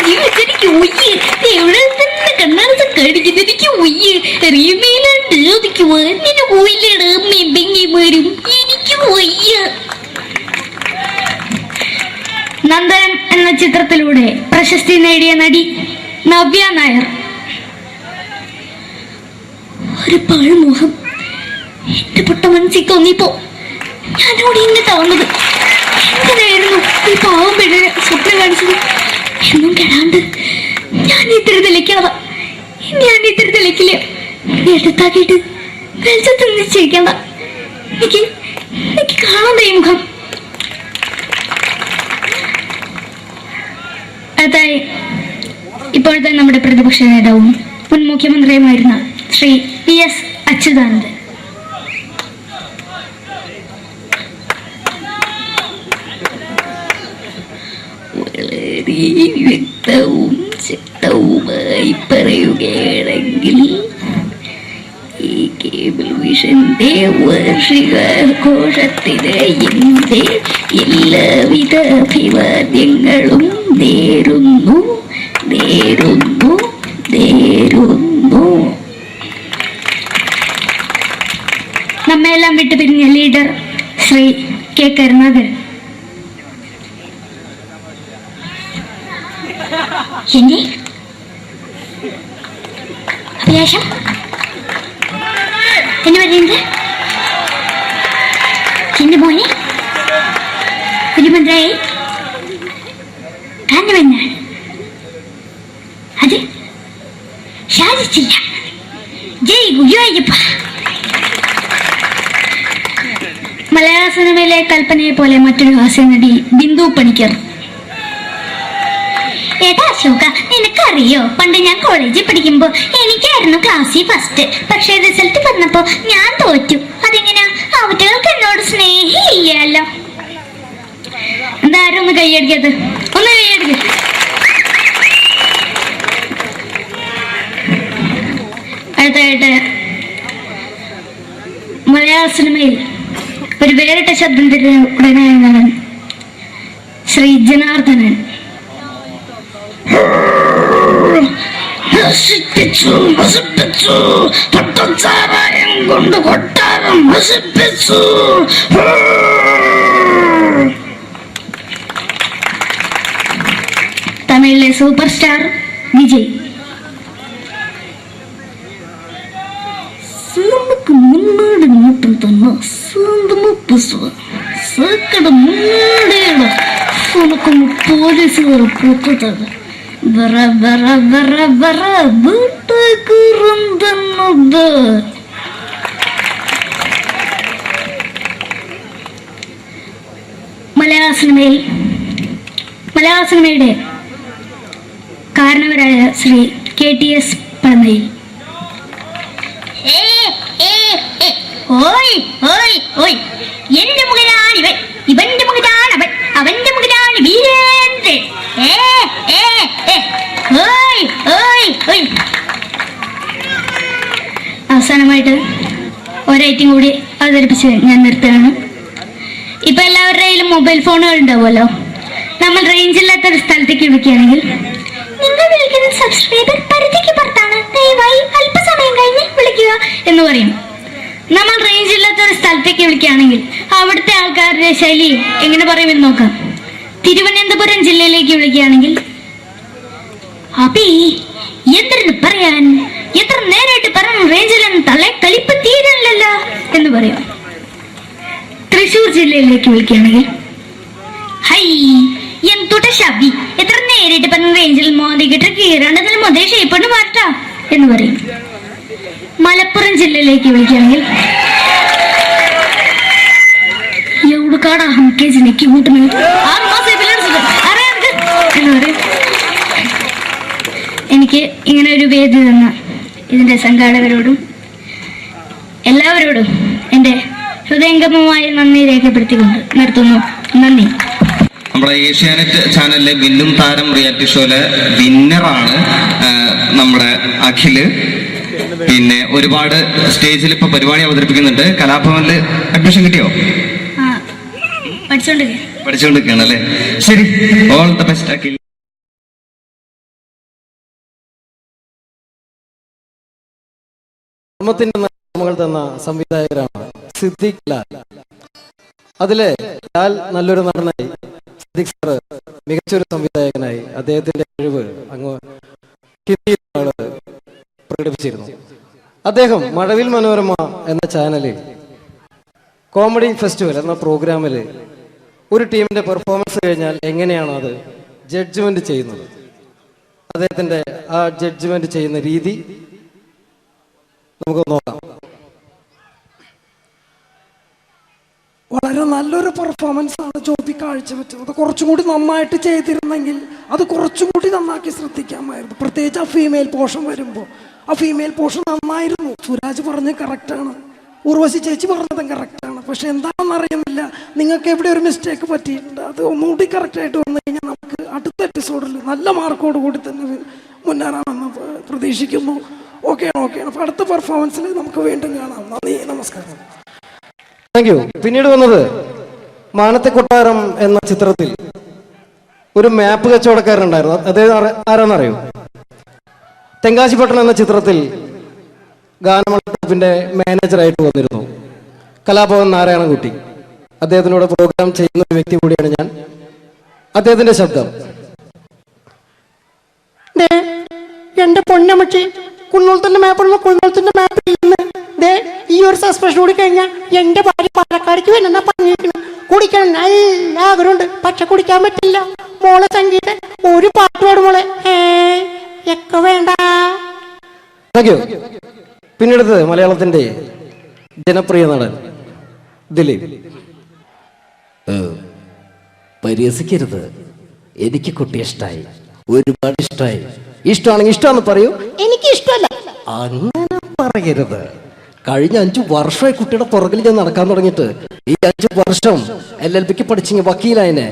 ജീവിച്ചെനിക്ക് ഒയ്യ്, എവിടെ തന്നെ കണ്ണാടത്ത് കാണിക്കുന്ന എനിക്ക് ഒയ്യ്, റീമയിലുണ്ട് എനിക്ക് വന്നിന് പോയില്ലേടാ മെമ്പെങ്കിമാരും, എനിക്ക് ഒയ്യ. നന്ദനം എന്ന ചിത്രത്തിലൂടെ പ്രശസ്തി നേടിയ നടി നവ്യ നായർ. ഒരു പാഴ്മോഹം എന്റെ പൊട്ട മനസ്സിൽ തോന്നിയപ്പോ ഞാനോട് ഇന്നിട്ടാ വന്നത്. എന്തിനായിരുന്നു ഈ പാവം പെണ്ണിനെ സ്വപ്നം കാണിച്ചത്? എന്നും കെടാണ്ട് ഞാൻ ഇത്തിരി തെളിക്കണതാ. ഞാൻ ഇത്തിരി തെളിക്കില്ല. എടുത്താക്കിയിട്ട് വെളിച്ചത്ത് നിശ്ചയിക്കണ്ട. എനിക്ക് കാണാൻ ഈ മുഖം. അടുത്തായി ഇപ്പോഴത്തെ നമ്മുടെ പ്രതിപക്ഷ നേതാവും മുൻ മുഖ്യമന്ത്രിയുമായിരുന്ന ശ്രീ PS അച്യുതാനന്ദൻ. വളരെ വ്യക്തവും ശക്തവുമായി പറയുകയാണെങ്കിൽ ഈ കേബിൾ വിഷന്റെ വാർഷികാഘോഷത്തിന് എന്റെ എല്ലാവിധ അഭിവാദ്യങ്ങളും നേരുന്നു. നമ്മെല്ലാം വിട്ടുപിരിഞ്ഞ ലീഡർ ശ്രീ K. കരുണാകരൻ. എന്റെ അഭിലാഷം എന്ന് പറയുന്നത് എന്റെ മോനെ മുഖ്യമന്ത്രിയായി കാരണമെന്നാണ്. അത് സാധിച്ചില്ല. ജയ് ഗുരുവായൂരപ്പ. മലയാള സിനിമയിലെ കൽപ്പനയെ പോലെ മറ്റൊരു ഹാസ്യ നടി ബിന്ദു പണിക്കർ. ഏട്ടാ അശോക, നിനക്കറിയോ, പണ്ട് ഞാൻ കോളേജിൽ പഠിക്കുമ്പോ എനിക്കായിരുന്നു ക്ലാസ്സിൽ ഫസ്റ്റ്. പക്ഷെ റിസൾട്ട് വന്നപ്പോ ഞാൻ തോറ്റു. അതെങ്ങനെയാ? അവറ്റകൾക്ക് എന്നോട് സ്നേഹമില്ലല്ലോ. എന്താരും ഒന്ന് കൈയടിക്കത്? ഒന്ന് കൈയടിക്ക. അടുത്തായിട്ട് മലയാള സിനിമയിൽ ഒരു വേറിട്ട ശബ്ദത്തിന്റെ ഉടനായ നടൻ ശ്രീ ജനാർദ്ദനൻ. പട്ടച്ചാരായം കൊണ്ട് കൊട്ടാരം നശിപ്പിച്ചു. തമിഴിലെ സൂപ്പർ സ്റ്റാർ വിജയ്. നമുക്ക് മുന്നോടി നോട്ടം തന്നെ സ്വന്തമോ പുസ്തകം സക്കട മുന്നോടിയാണ് ഉനക്കൊന്ന് പോലീസുകാർ പൂത്തത് വറ വറ വറ വറ വീട്ടേക്കുറന്തെന്നത്. മലയാള മലയാള സിനിമയുടെ കാരണവരായ ശ്രീ KTS പഴമയിൽ. എന്റെ മകനാണിവൻ, ഇവന്റെ മകനാണവൻ, അവന്റെ മകനാണ് വീരേന്ദ്രൻ. അവസാനമായിട്ട് ഒരൈറ്റം കൂടി അവതരിപ്പിച്ച് ഞാൻ നിർത്തുകയാണ്. ഇപ്പൊ എല്ലാവരുടെ കയ്യിലും മൊബൈൽ ഫോണുകൾ ഉണ്ടാവുമല്ലോ. നമ്മൾ റേഞ്ച് ഇല്ലാത്ത ഒരു സ്ഥലത്തേക്ക് വിളിക്കുകയാണെങ്കിൽ, നിങ്ങൾ വിളിക്കുന്ന സബ്സ്ക്രൈബർ പരിധിക്ക് പുറത്താണ്, ദയവായി അല്പസമയം കഴിഞ്ഞ് വിളിക്കുക എന്ന് പറയും. നമ്മൾ റേഞ്ച് ഇല്ലാത്ത ഒരു സ്ഥലത്തേക്ക് വിളിക്കുകയാണെങ്കിൽ അവിടുത്തെ ആൾക്കാരുടെ ശൈലി എങ്ങനെ പറയുമെന്ന് നോക്കാം. തിരുവനന്തപുരം ജില്ലയിലേക്ക് വിളിക്കുകയാണെങ്കിൽ, അപ്പി എന്തിനു പറയാൻ, എത്ര നേരമായിട്ട് പറഞ്ഞു റേഞ്ചിലൊന്നും തള്ളെ കലിപ്പ് തീരല്ലോ എന്ന് പറയും. തൃശൂർ ജില്ലയിലേക്ക് വിളിക്കുകയാണെങ്കിൽ, ഹൈ എന്തുട്ട ശബി, എത്ര നേരിട്ട് പറഞ്ഞ റേഞ്ചിൽ മോദിക്കിട്ട് കീറാണ്ടതിന് മുതൽ ഷേപ്പണ് മാറ്റാ എന്ന് പറയും. മലപ്പുറം ജില്ലയിലേക്ക് വിളിക്കുകയാണെങ്കിൽ, എവിടുക്കാടാ ഹംകേജിലേക്ക് കൂട്ടുന്നത് എന്ന് പറയും. എനിക്ക് ഇങ്ങനെ ഒരു വേദി തന്ന ഇതിന്റെ സംഘാടകരോടും എല്ലാവരോടും എൻ്റെ ഹൃദയംഗമമായ നന്ദി രേഖപ്പെടുത്തിക്കൊണ്ട് നിർത്തുന്നു. നന്ദി.
നമ്മുടെ ഏഷ്യാനെറ്റ് ചാനലിലെ വില്ലും താരം റിയാലിറ്റി ഷോയിലെ വിന്നറാണ് നമ്മുടെ അഖില്. പിന്നെ ഒരുപാട് സ്റ്റേജിൽ ഇപ്പൊ പരിപാടി അവതരിപ്പിക്കുന്നുണ്ട്. കലാഭവനില് അഡ്മിഷൻ കിട്ടിയോ? പഠിച്ചുകൊണ്ടിരിക്കുകയാണ് അല്ലേ? ശരി, ഓൾ ദ ബെസ്റ്റ് അഖിൽ.
നമ്മൾ തന്ന സംവിധായകരാണ് സിദ്ദിഖ് ലാൽ. അതിലെ ലാൽ നല്ലൊരു നടനായി, സിദ്ദിഖ് സാറ് മികച്ചൊരു സംവിധായകനായി അദ്ദേഹത്തിന്റെ കഴിവ് അങ്ങ് ഹിന്ദിയിലാണ് പ്രകടിപ്പിച്ചിരുന്നു. അദ്ദേഹം മഴവിൽ മനോരമ എന്ന ചാനലിൽ കോമഡി ഫെസ്റ്റിവൽ എന്ന പ്രോഗ്രാമിൽ ഒരു ടീമിന്റെ പെർഫോമൻസ് കഴിഞ്ഞാൽ എങ്ങനെയാണ് അത് ജഡ്ജ്മെന്റ് ചെയ്യുന്നത്, അദ്ദേഹത്തിന്റെ ആ ജഡ്ജ്മെന്റ് ചെയ്യുന്ന രീതി നമുക്ക് നോക്കാം.
വളരെ നല്ലൊരു പെർഫോമൻസ് ആണ് ജ്യോതി കാഴ്ചവെച്ചത്. കുറച്ചും കൂടി നന്നായിട്ട് ചെയ്തിരുന്നെങ്കിൽ അത് കുറച്ചും കൂടി നന്നാക്കി ശ്രദ്ധിക്കാമായിരുന്നു. പ്രത്യേകിച്ച് ആ ഫീമെയിൽ പോർഷൻ വരുമ്പോൾ ആ ഫീമെയിൽ പോർഷൻ നന്നായിരുന്നു. സുരാജ് പറഞ്ഞത് കറക്റ്റാണ്, ഉർവശി ചേച്ചി പറഞ്ഞതും കറക്റ്റാണ്. പക്ഷെ എന്താണെന്ന് അറിയുന്നില്ല, നിങ്ങൾക്ക് എവിടെ ഒരു മിസ്റ്റേക്ക് പറ്റിയിട്ടുണ്ട്. അത് ഒന്നുകൂടി കറക്റ്റായിട്ട് വന്നു കഴിഞ്ഞാൽ നമുക്ക് അടുത്ത എപ്പിസോഡിൽ നല്ല മാർക്കോട് കൂടി തന്നെ മുന്നേറാമെന്ന് പ്രതീക്ഷിക്കുന്നു. ഓക്കെയാണ്. അപ്പോൾ അടുത്ത പെർഫോമൻസിൽ നമുക്ക് വീണ്ടും കാണാം. നന്ദി, നമസ്കാരം.
Thank you. പിന്നീട് വന്നത് മാനത്തെ കൊട്ടാരം എന്ന ചിത്രത്തിൽ ഒരു മാപ്പ് കച്ചവടക്കാരനുണ്ടായിരുന്നു. അദ്ദേഹം ആരാന്നറിയോ? തെങ്കാശിപട്ടണം എന്ന ചിത്രത്തിൽ ഗാനമണ്ഡലത്തിന്റെ മാനേജറായിട്ട് വന്നിരുന്നു കലാഭവൻ നാരായണൻകുട്ടി. അദ്ദേഹത്തിനോട് പ്രോഗ്രാം ചെയ്യുന്ന ഒരു വ്യക്തി കൂടിയാണ് ഞാൻ. അദ്ദേഹത്തിന്റെ ശബ്ദം.
എന്റെ പൊന്നമ്മച്ചി, കുന്നോളത്തിന്റെ മാപ്പുള്ള കുന്നോളത്തിന്റെ മാപ്പ് ചെയ്യുന്നത് ഈ ഒരു സസ്പെൻഷൻ കൂടി കഴിഞ്ഞാൽ എന്റെ ഭാര്യ പാലക്കാടേക്ക് വരുന്ന പറഞ്ഞിരിക്കുന്നു. കുടിക്കണം നല്ല ആഗ്രഹമുണ്ട്, പക്ഷെ കുടിക്കാൻ പറ്റില്ല. മോളെ സംഗീത ഒരു പാട്ട് പാടും മോളെ. ഒക്കെ വേണ്ട.
Thank you. പിന്നീട് മലയാളത്തിന്റെ ജനപ്രിയ നടൻ ദിലീപ്.
പരിഹസിക്കരുത്, എനിക്ക് കുട്ടി ഇഷ്ടായി, ഒരുപാട് ഇഷ്ടമായി. ഇഷ്ടമാണെങ്കിൽ ഇഷ്ടമാണെന്ന് പറയൂ.
എനിക്ക് ഇഷ്ടമല്ല.
അങ്ങനെ പറയരുത്. കഴിഞ്ഞ 5 വർഷമായി കുട്ടിയുടെ പുറകിൽ ഞാൻ നടക്കാൻ തുടങ്ങിയിട്ട്. ഈ 5 വർഷം LLBക്ക് പഠിച്ചെങ്കിൽ വക്കീലായനെ,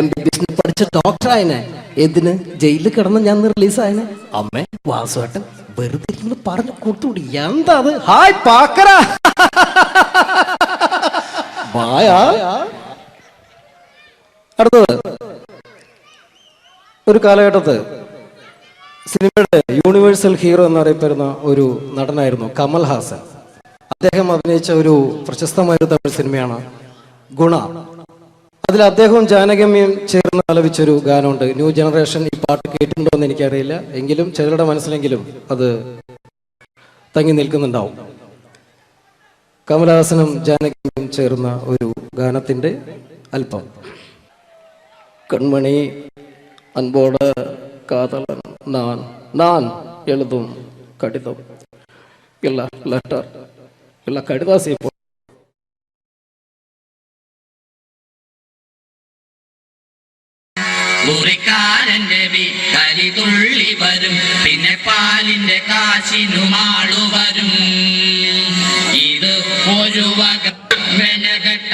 MBBS പഠിച്ച ഡോക്ടറായനെ, എന്തിന് ജയിലിൽ കിടന്ന് ഞാൻ റിലീസായനെ. അമ്മേ വാസുവേട്ടൻ വെറുതെ ഇരുന്ന് പറഞ്ഞു കൊടുത്തുകൂടി. എന്താ അത്?
ഹായ് പാക്കര. അടുത്തത് ഒരു കാലഘട്ടത്ത് സിനിമയുടെ യൂണിവേഴ്സൽ ഹീറോ എന്നറിയപ്പെടുന്ന ഒരു നടനായിരുന്നു കമൽ ഹാസൻ. അദ്ദേഹം അഭിനയിച്ച ഒരു പ്രശസ്തമായ തമിഴ് സിനിമയാണ് ഗുണ. അതിൽ അദ്ദേഹവും ജാനകമ്യയും ചേർന്ന് ആലപിച്ചൊരു ഗാനമുണ്ട്. ന്യൂ ജനറേഷൻ ഈ പാട്ട് കേട്ടിട്ടുണ്ടോ എന്ന് എനിക്കറിയില്ല, എങ്കിലും ചിലരുടെ മനസ്സിലെങ്കിലും അത് തങ്ങി നിൽക്കുന്നുണ്ടാവും. കമലഹാസനും ജാനകിയും ചേർന്ന ഒരു ഗാനത്തിന്റെ അല്പം. കൺമണി അൻപോട് കാതലൻ நான் எழுதும் கடிதம் இல்ல லெட்டர் இல்ல கடிதாசி
മുറിക്കാരന്റെ വീട്ടരി തുള്ളി വരും, പിന്നെ പാലിന്റെ കാശിനുമാളു വരും. ഇത് ഒരു വക മെനകെട്ട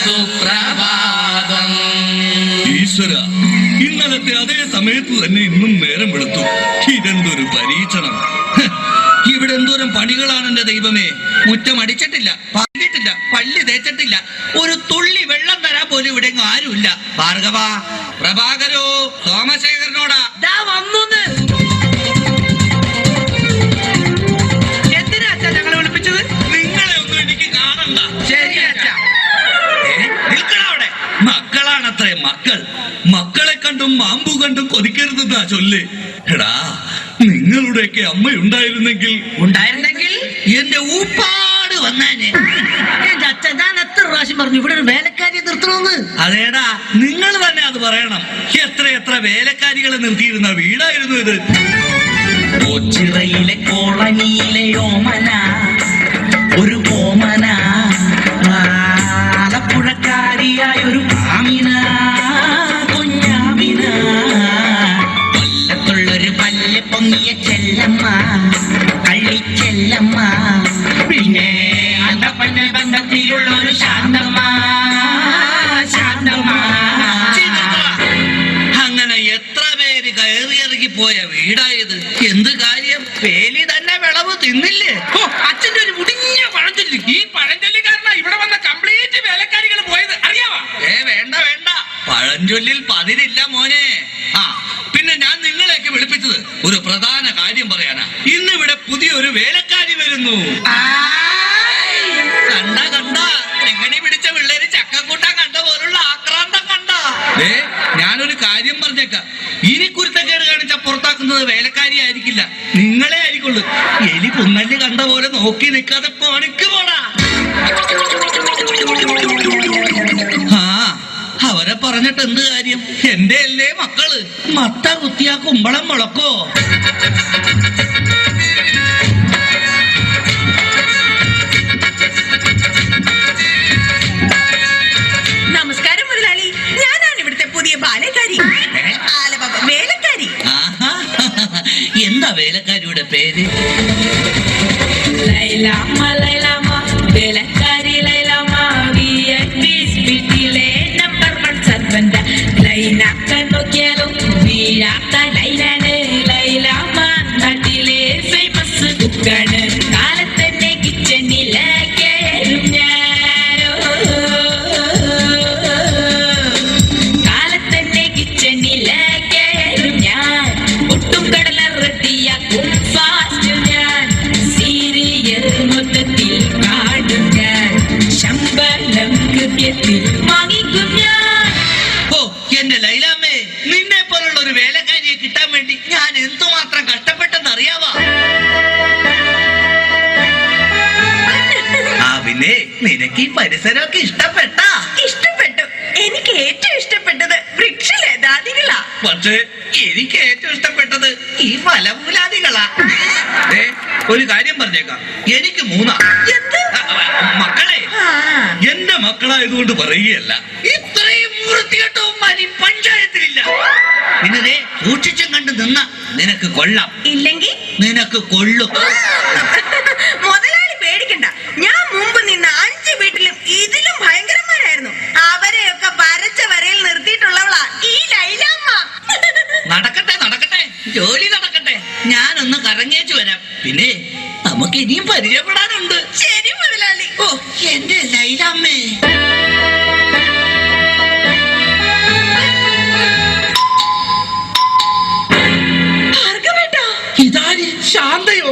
സുപ്രഭാതം.
ഈശ്വര, ഇന്നലത്തെ അതേ സമയത്ത് തന്നെ ഇന്നും നേരം വെളുത്തു. ഇതെന്തൊരു പരീക്ഷണം! ഇവിടെ എന്തോരം പണികളാണ് എന്റെ ദൈവമേ. മുറ്റം അടിച്ചിട്ടില്ല, പാടിയിട്ടില്ല, പള്ളി തേച്ചിട്ടില്ല, ഒരു തുള്ളി വെള്ളം തരാൻ പോലും ഇവിടെ ആരുമില്ല. ഭാർഗവ, പ്രഭാകരോ, സോമശേഖരനോടാ വന്നോന്ന്. എന്തിനാ അച്ഛാ ഞങ്ങളെ വിളിപ്പിച്ചത്? നിങ്ങളെ ഒന്നും എനിക്ക് കാണണ്ട. ശരി അച്ഛാ. നിൽക്കണവിടെ. മക്കളാണത്രേ മക്കൾ. മക്കളെ കണ്ടും മാമ്പു കണ്ടും കൊതിക്കരുതെന്നാ ചൊല്ല്. എടാ, നിങ്ങളുടെയൊക്കെ അമ്മയുണ്ടായിരുന്നെങ്കിൽ എന്റെ ഊപ്പാട് വന്നാനെ. എന്റെ അച്ഛൻ ഞാൻ എത്ര പ്രാവശ്യം പറഞ്ഞു ഇവിടെ ഒരു വേലക്കാരിയെ നിർത്തണമെന്ന്. അതേടാ, നിങ്ങൾ തന്നെ അത് പറയണം. എത്ര വേലക്കാരികളെ നിർത്തിയിരുന്ന വീടായിരുന്നു ഇത്.
ഓച്ചിറയിലെ കോളനിയിലെ ഓമന, ഒരു ഓമന, ആലപ്പുഴക്കാരിയായ ഒരു ആമിന, കുഞ്ഞാമിന, കൊല്ലത്തുള്ളൊരു പല്ല് പൊങ്ങിയ ചെല്ലമ്മ, കള്ളിച്ചെല്ലമ്മ, പിന്നെ അന്തപ്പന്ന ബന്ധത്തിലുള്ള ഒരു ശാന്തമ്മ, ശാന്തമ്മ.
അങ്ങനെ എത്ര പേര് കയറിയിറങ്ങി പോയ വീടായത്. എന്ത് കാര്യം? വേലി തന്നെ വിളവ് തിന്നില്ലേ? അച്ഛന്റെ ഒരു മുടിഞ്ഞ പഴഞ്ചൊല്ലി. ഈ പഴഞ്ചൊല്ലി കാരണം ഇവിടെ വന്ന കംപ്ലീറ്റ് വേലക്കാരികൾ പോയത് അറിയാവാ? വേണ്ട വേണ്ട, പഴഞ്ചൊല്ലിൽ പതിരില്ല മോനെ. പിന്നെ ഞാൻ നിങ്ങളെയൊക്കെ വിളിപ്പിച്ചത് ഒരു പ്രധാന കാര്യം പറയാനാ. ഇന്നിവിടെ പുതിയൊരു വേലക്കാരി വരുന്നു. കണ്ട എങ്ങനെ പിടിച്ച പിള്ളേര് ചക്കക്കൂട്ടാൻ കണ്ട പോലുള്ള ആക്രാന്തം കണ്ട. ഞാനൊരു കാര്യം പറഞ്ഞേക്കാം, ഇനി കുരുത്തക്കേട് കാണിച്ച പുറത്താക്കുന്നത് വേലക്കാരി ആയിരിക്കില്ല, നിങ്ങളെ ആയിരിക്കുള്ളൂ. എലി പുന്നല്ലി കണ്ട പോലെ നോക്കി നിൽക്കാതെ പണിക്ക് പോടാ. അവരെ പറഞ്ഞിട്ട് എന്ത് കാര്യം? എന്റെ അല്ലേ മക്കള്. മത്ത കുത്തിയാ കുമ്പളം മുളക്കോ?
നമസ്കാരം മുതലാളി, ഞാനാണ് ഇവിടുത്തെ പുതിയ ബാലക്കാരി, വേലക്കാരി.
എന്താ വേലക്കാരിയുടെ പേര്?
ലൈലാമ്മ, ലൈലാമ്മ, വേലക്കാരി ലൈലാമ്മ, വീട്ടിലെ നമ്പർ 1 സർവന്റ. ലൈനാക്കാൻ നോക്കിയാലും വീഴാത്ത ലൈലാണ് ലൈലാമ്മ, നാട്ടിലെ ഫേമസ് കുക്കാണ്. കാലത്തന്നെ കിച്ചണിലെ കയറും ഞാനോ, കാലത്തന്നെ കിച്ചണിലെ കയറും ഞാൻ. ഒട്ടും കടല റെഡിയാക്കും ഫാസ്റ്റ് ഞാൻ. സീരിയൽ മൊത്തത്തിൽ കാണും ഞാൻ. ശമ്പളം കൃത്യത്തിൽ വാങ്ങിക്കും ഞാൻ.
എന്റെ ലൈലാമ്മേ, നിന്നെ പോലുള്ള ഒരു വേലക്കാരിയെ കിട്ടാൻ വേണ്ടി ഞാൻ എന്തുമാത്രം കഷ്ടപ്പെട്ടെന്ന് അറിയാവാ? പിന്നെ നിനക്ക് ഈ പരിസരമൊക്കെ ഇഷ്ടപ്പെട്ടാ?
ഇഷ്ടപ്പെട്ടു. എനിക്ക് ഏറ്റവും ഇഷ്ടപ്പെട്ടത് വൃക്ഷലതാദികളാ.
പക്ഷേ എനിക്ക് ഏറ്റവും ഇഷ്ടപ്പെട്ടത് ഈ ഫലമൂലാദികളാ. ഒരു കാര്യം പറഞ്ഞേക്കാം, എനിക്ക് 3 മക്കളെ. എന്റെ മക്കളായതുകൊണ്ട് പറയുകയല്ല, ഇത്രയും വൃത്തികെട്ടവന്മാർ ഈ പഞ്ചായത്തിലില്ല. പിന്നെ സൂക്ഷിച്ചും കണ്ട് നിന്ന നിനക്ക് കൊള്ളാം,
ഇല്ലെങ്കിൽ
നിനക്ക് കൊള്ളും.
മുതലാളി പേടിക്കണ്ട, ഞാൻ മുമ്പ് നിന്ന 5 വീട്ടിലും ഇതിലും ഭയങ്കരന്മാരായിരുന്നു. അവരെയൊക്കെ വരച്ച വരയിൽ നിർത്തിയിട്ടുള്ളവളാ ഈ ലൈലാമ്മ.
നടക്കട്ടെ നടക്കട്ടെ, ജോലി നടക്കട്ടെ. ഞാനൊന്ന് കറങ്ങിയേച്ചു വരാം. പിന്നെ നമുക്ക് ഇനിയും പരിചയപ്പെടാനുണ്ട്.
ശരി മുതലാളി.
ഓ എന്റെ ലൈലാമ്മേ. ഇതാര്? ശാന്തയോ?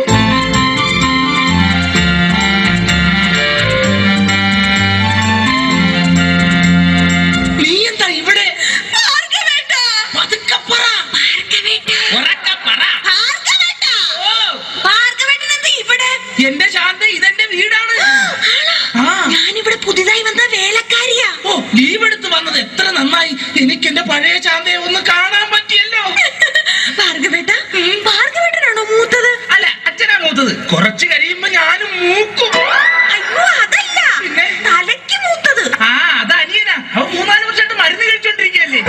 നീ എന്താ ഇവിടെ? എന്റെ ശാന്ത, ഇതെന്റെ വീടാണ്.
ഞാനിവിടെ പുതിയതായി വന്ന വേലക്കാരിയാ.
ഓ, ലീവ് എടുത്ത് വന്നത് എത്ര നന്നായി. എനിക്ക് എന്റെ പഴയ ശാന്തയെ ഒന്ന് കാണാൻ പറ്റിയല്ലോ.
ഭാർഗവേട്ടനാണോ മൂത്തത്?
അല്ല, അച്ഛനാ മൂത്തത്. കുറച്ച് കഴിയുമ്പോ ഞാനും മൂക്കും.
അയ്യോ, അതല്ല, തലയ്ക്ക് മൂത്തത്.
അത് അനിയനാ. അവൻ 3-4 വർഷമായിട്ട് മരുന്ന് കഴിച്ചോണ്ടിരിക്കല്ലേ.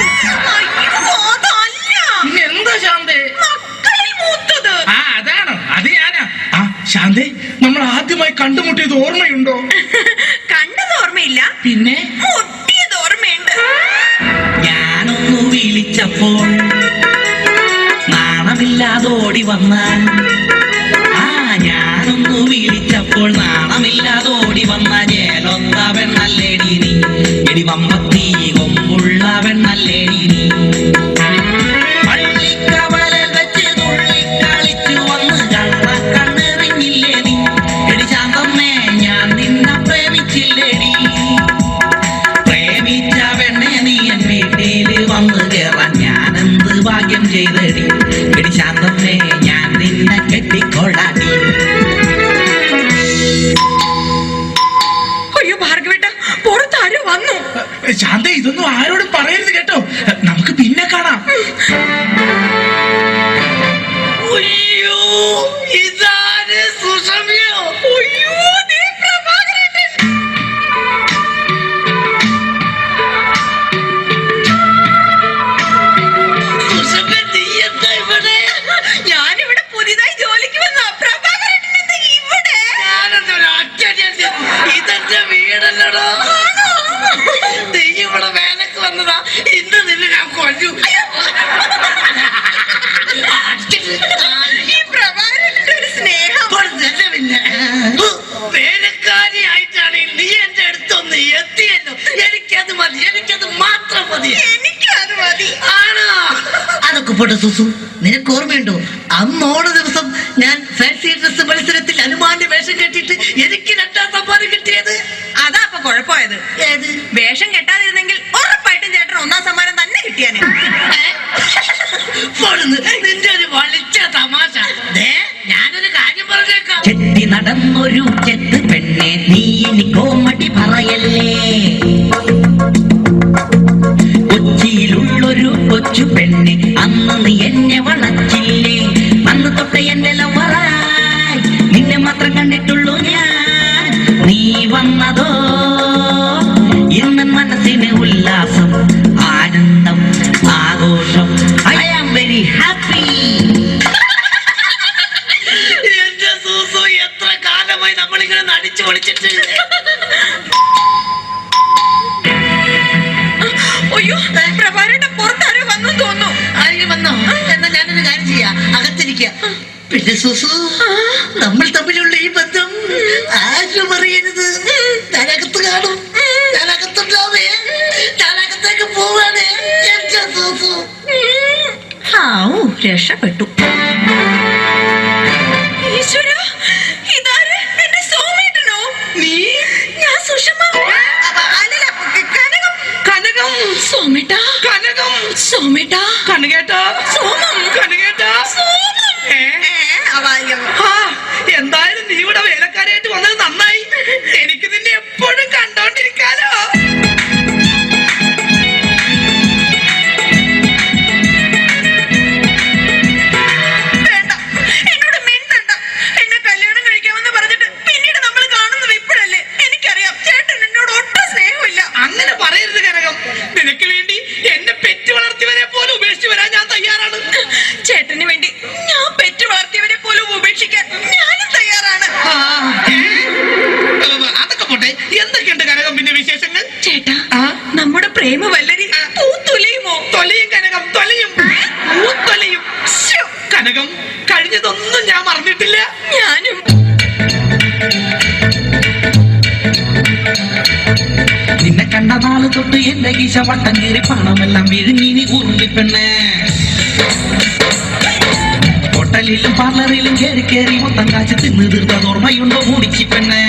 ഓർമ്മയില്ല?
പിന്നെ
മുട്ടിയത് ഓർമ്മയുണ്ട്.
ഞാനൊന്നു വിളിച്ചപ്പോൾ നാണമില്ലാതോടി വന്നാൽ, ഞാനൊന്നു വിളിച്ചപ്പോൾ നാണമില്ലാതോടി വന്ന ജേലൊന്ന പെണ്ണല്ലേടി നീ, എടി വമ്പത്തി കൊമ്പുള്ള പെണ്ണല്ലേടി നീ. പള്ളിക്കവലൽ വെച്ച് തുള്ളിക്കളിച്ചു വന്ന് കണ്ണെറിഞ്ഞില്ലേ നീ, എടി ശാന്തമ്മേ ഞാൻ നിന്നെ പ്രേമിച്ചില്ലേടി. പ്രേമിച്ച പെണ്ണെ നീ എൻ വീട്ടില് വന്ന് കേറാൻ ഞാനെന്ത് ഭാഗ്യം ചെയ്തടി, എടി ശാന്തമ്മേ ഞാൻ നിന്നെ കെട്ടിക്കൊള്ളാടി.
അയ്യോ ഭാർഗവേട്ട, പുറത്താരോ വന്നു.
ശാന്ത ഇതൊന്നും ആരോടും പറയരുത് കേട്ടോ, നമുക്ക് പിന്നെ കാണാം. അയ്യോ ഇതാണ് സുഷമ്യോ.
അയ്യോ ദേ പ്രഭാകരേട്ടൻ.
സുഷമ്യ നീ എന്താ ഇവിടെ?
ഞാനിവിടെ പുതിയതായി ജോലിക്ക് വന്ന പ്രഭാകരേട്ടൻ എന്താ ഇവിടെ?
ഇതെന്റെ വീടല്ലടോ. നീ ഇവിടെ വേലക്ക് വന്നതാ, ഇന്ന് നിന്നെ ഞാൻ കൊല്ലു.
ഈ പ്രഭാകരേട്ടന്റെ ഒരു സ്നേഹം.
പിന്നെ വേലക്കാരിയായിട്ടാണ് നീ എന്റെ അടുത്തൊന്ന് എത്തിയല്ലോ. എനിക്കത് മതി, എനിക്കത് മാത്രം മതി.
എനിക്കത് മതി.
ആണോ? അതൊക്കെ പോട്ടെ സുസു, നിനക്ക് ഓർമ്മയുണ്ടോ അന്ന് ഓണ ദിവസം ഞാൻ ഫാൻസി ഡ്രസ് മത്സരത്തിൽ ഹനുമാന്റെ വേഷം കെട്ടിയിട്ട് എനിക്ക് 2ാം സമ്മാനം കിട്ടിയത്?
അതാ അപ്പൊ കുഴപ്പമായത്.
ഏത്
വേഷം കെട്ടാതിരുന്നെങ്കിൽ ഉറപ്പായിട്ടും ചേട്ടൻ 1ാം സമ്മാനം തന്നെ കിട്ടിയാനെ.
നിന്റെ ഒരു വളിച്ച തമാശ. ഞാനൊരു കാര്യം പറഞ്ഞേക്കാം. ചെത്തി നടന്നൊരു ചെത്ത് പെണ്ണെ നീ ഇനി കോമഡി പറയല്ലേ. കൊച്ചിയിലുള്ളൊരു കൊച്ചു പെണ്ണെ അന്ന് നീ എന്നെ വളച്ചില്ലേ. അന്ന് തൊട്ട് എന്നെ ലവറായി നിന്നെ മാത്രം കണ്ടിട്ടുള്ളൂ ഞാൻ. നീ വന്നതോ ഇന്ന് മനസ്സിന് ഉല്ലാസം, ആനന്ദം, ആഘോഷം. I am very happy. എന്റെ സൂസു, എത്ര കാലമായി നമ്മളിങ്ങനെ നടിച്ചു പൊളിച്ചിട്ട്.
അയ്യോ പ്രഭാകരേട്ടൻ പുറത്താരോ വന്നു തോന്നുന്നു.
ആരെങ്കിലും വന്നോ? എന്നാ ഞാനൊരു കാര്യം ചെയ്യാം, അകത്തിരിക്കുക. പിന്നെ സൂസു, നമ്മൾ തമ്മിലുള്ള ഈ ബന്ധം ആരും അറിയരുത്. ഞാനകത്ത് കാണും, ഞാനകത്തുണ്ടാവേ, ഞാനകത്തേക്ക് പോവാണേ എന്റെ സൂസു.
രക്ഷപ്പെട്ടു. ഈശ്വര, ഇതാര്? എന്റെ സോമേട്ടനോ?
നീ?
ഞാൻ സുഷമ. അല്ലല്ല, കനകം.
കനകം.
സോമേട്ടാ.
കനകം.
സോമേട്ടാ.
കനകേട്ടാ.
സോമം.
കനകേട്ടാ.
സോമം.
എന്തായാലും നീ ഇവിടെ വേലക്കാരായിട്ട് വന്നത് നന്നായി. എനിക്ക് നിന്നെ എപ്പോഴും കണ്ടോണ്ടിരിക്കാലോ.
വേണ്ട, എന്നോട് മിണ്ടണ്ട. എന്നെ കല്യാണം കഴിക്കാമെന്ന് പറഞ്ഞിട്ട് പിന്നീട് നമ്മൾ കാണുന്നത് ഇപ്പോഴല്ലേ. എനിക്കറിയാം ചേട്ടൻ എന്നോട് ഒട്ടും സ്നേഹമില്ല.
അങ്ങനെ പറയരുത് കനകം. നിനക്ക് വേണ്ടി എന്നെ പെറ്റ് വളർത്തിയവരെ പോലെ ഉപേക്ഷിച്ച് വരാൻ ഞാൻ തയ്യാറാണ്.
ചേട്ടന് വേണ്ടി ഞാൻ പെറ്റ് വളർത്തിയവരെ പോലും ഉപേക്ഷിക്കാൻ ഞാനും തയ്യാറാണ്.
അതൊക്കെ പോട്ടെ, എന്തൊക്കെയുണ്ട് കനകം പിന്നെ വിശേഷങ്ങൾ?
ചേട്ടാ, നമ്മുടെ പ്രേമവല്ലരി പൂത്തുലയുമോ?
തൊലയും കനകം, തൊലയും, പൂത്തൊലയും. കനകം, കഴിഞ്ഞതൊന്നും ഞാൻ മറന്നിട്ടില്ല.
ഞാനും.
നിന്നെ കണ്ട നാള് തൊട്ട് എന്റെ ഗീശ വട്ടം കീറി പണമെല്ലാം വിഴുങ്ങി നീ ഉരുളിപ്പെണ്ണേ. ഹോട്ടലിലും പാർലറിലും കയറി കയറി മൊത്തം കാശ് തിന്ന് തീർത്തത് ഓർമ്മയുണ്ടോ മൂടിച്ചി പെണ്ണേ?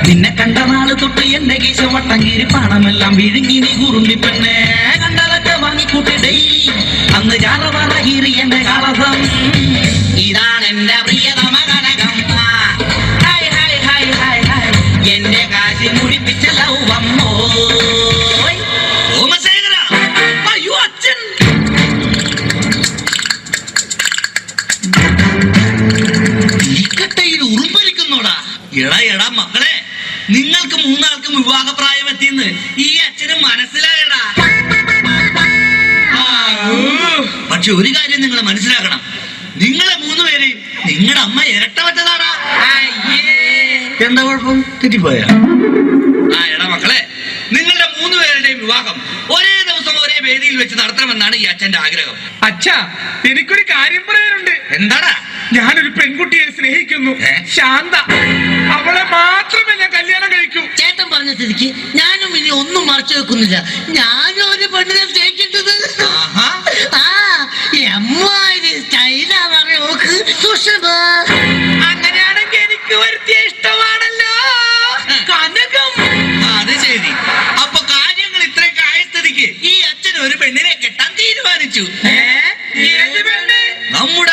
നിന്നെ കണ്ട നാള് തൊട്ട് എന്റെ ഗീശ വട്ടം കീറി പണമെല്ലാം വിഴുങ്ങി നീ ഉരുളിപ്പെണ്ണേ. കണ്ടതൊക്കെ വാങ്ങിക്കൂട്ടി ഡെയിലി അന്ന് ചാറവാറ കീറി എന്റെ കളസം. ഇതാണ് എന്റെ പ്രിയതമ Kanakam. Hi hi hi hi hi എന്റെ കാശി മുടിപ്പിച്ച ലൗവമ്മോ. സോമശേഖര, അയ്യോ അച്ഛൻ. ഇക്കട്ടയിൽ ഉറുമ്പരിക്കുന്നോടാ. എടാ എടാ മക്കളെ, നിങ്ങൾക്ക് 3 ആൾക്കും വിവാഹപ്രായം എത്തിയെന്ന് ഈ അച്ഛന് മനസ്സിലായടാ. പക്ഷെ ഒരു കാര്യം നിങ്ങൾ മനസ്സിലാക്കണം, നിങ്ങളെ 3 പേരെയും നിങ്ങളുടെ അമ്മ ഇരട്ട വെച്ചതാടാ. എന്താ കുഴപ്പം? തെറ്റിപ്പോയാ? ആ എടാ മക്കളെ, നിങ്ങളുടെ 3 പേരുടെയും വിവാഹം ഒരേ ദിവസം ഒരേ വേദിയിൽ വെച്ച് നടത്തണമെന്നാണ് ഈ അച്ഛന്റെ ആഗ്രഹം.
അച്ഛാ, എനിക്കൊരു കാര്യം പറയാനുണ്ട്.
എന്താടാ?
ഞാനൊരു പെൺകുട്ടിയെ സ്നേഹിക്കുന്നു, ശാന്ത. അവളെ മാത്രമേ ഞാൻ കല്യാണം കഴിക്കൂ.
ചേട്ടൻ പറഞ്ഞ സ്ഥിതിക്ക് ഞാനും ഇനി ഒന്നും മറച്ചു വെക്കുന്നില്ല. ഞാനും ഒരു പെണ്ണിനെ സ്നേഹിക്കുന്നത്.
അങ്ങനെയാണെങ്കിൽ എനിക്ക് വരുത്തിയ ഇഷ്ടമാണല്ലോ കനകം. അത് ശരി. അപ്പൊ കാര്യങ്ങൾ ഇത്രയൊക്കെ ആയ സ്ഥിതിക്ക് ഈ അച്ഛൻ ഒരു പെണ്ണിനെ കെട്ടാൻ തീരുമാനിച്ചു. ഏത് പെണ്ണ്? നമ്മുടെ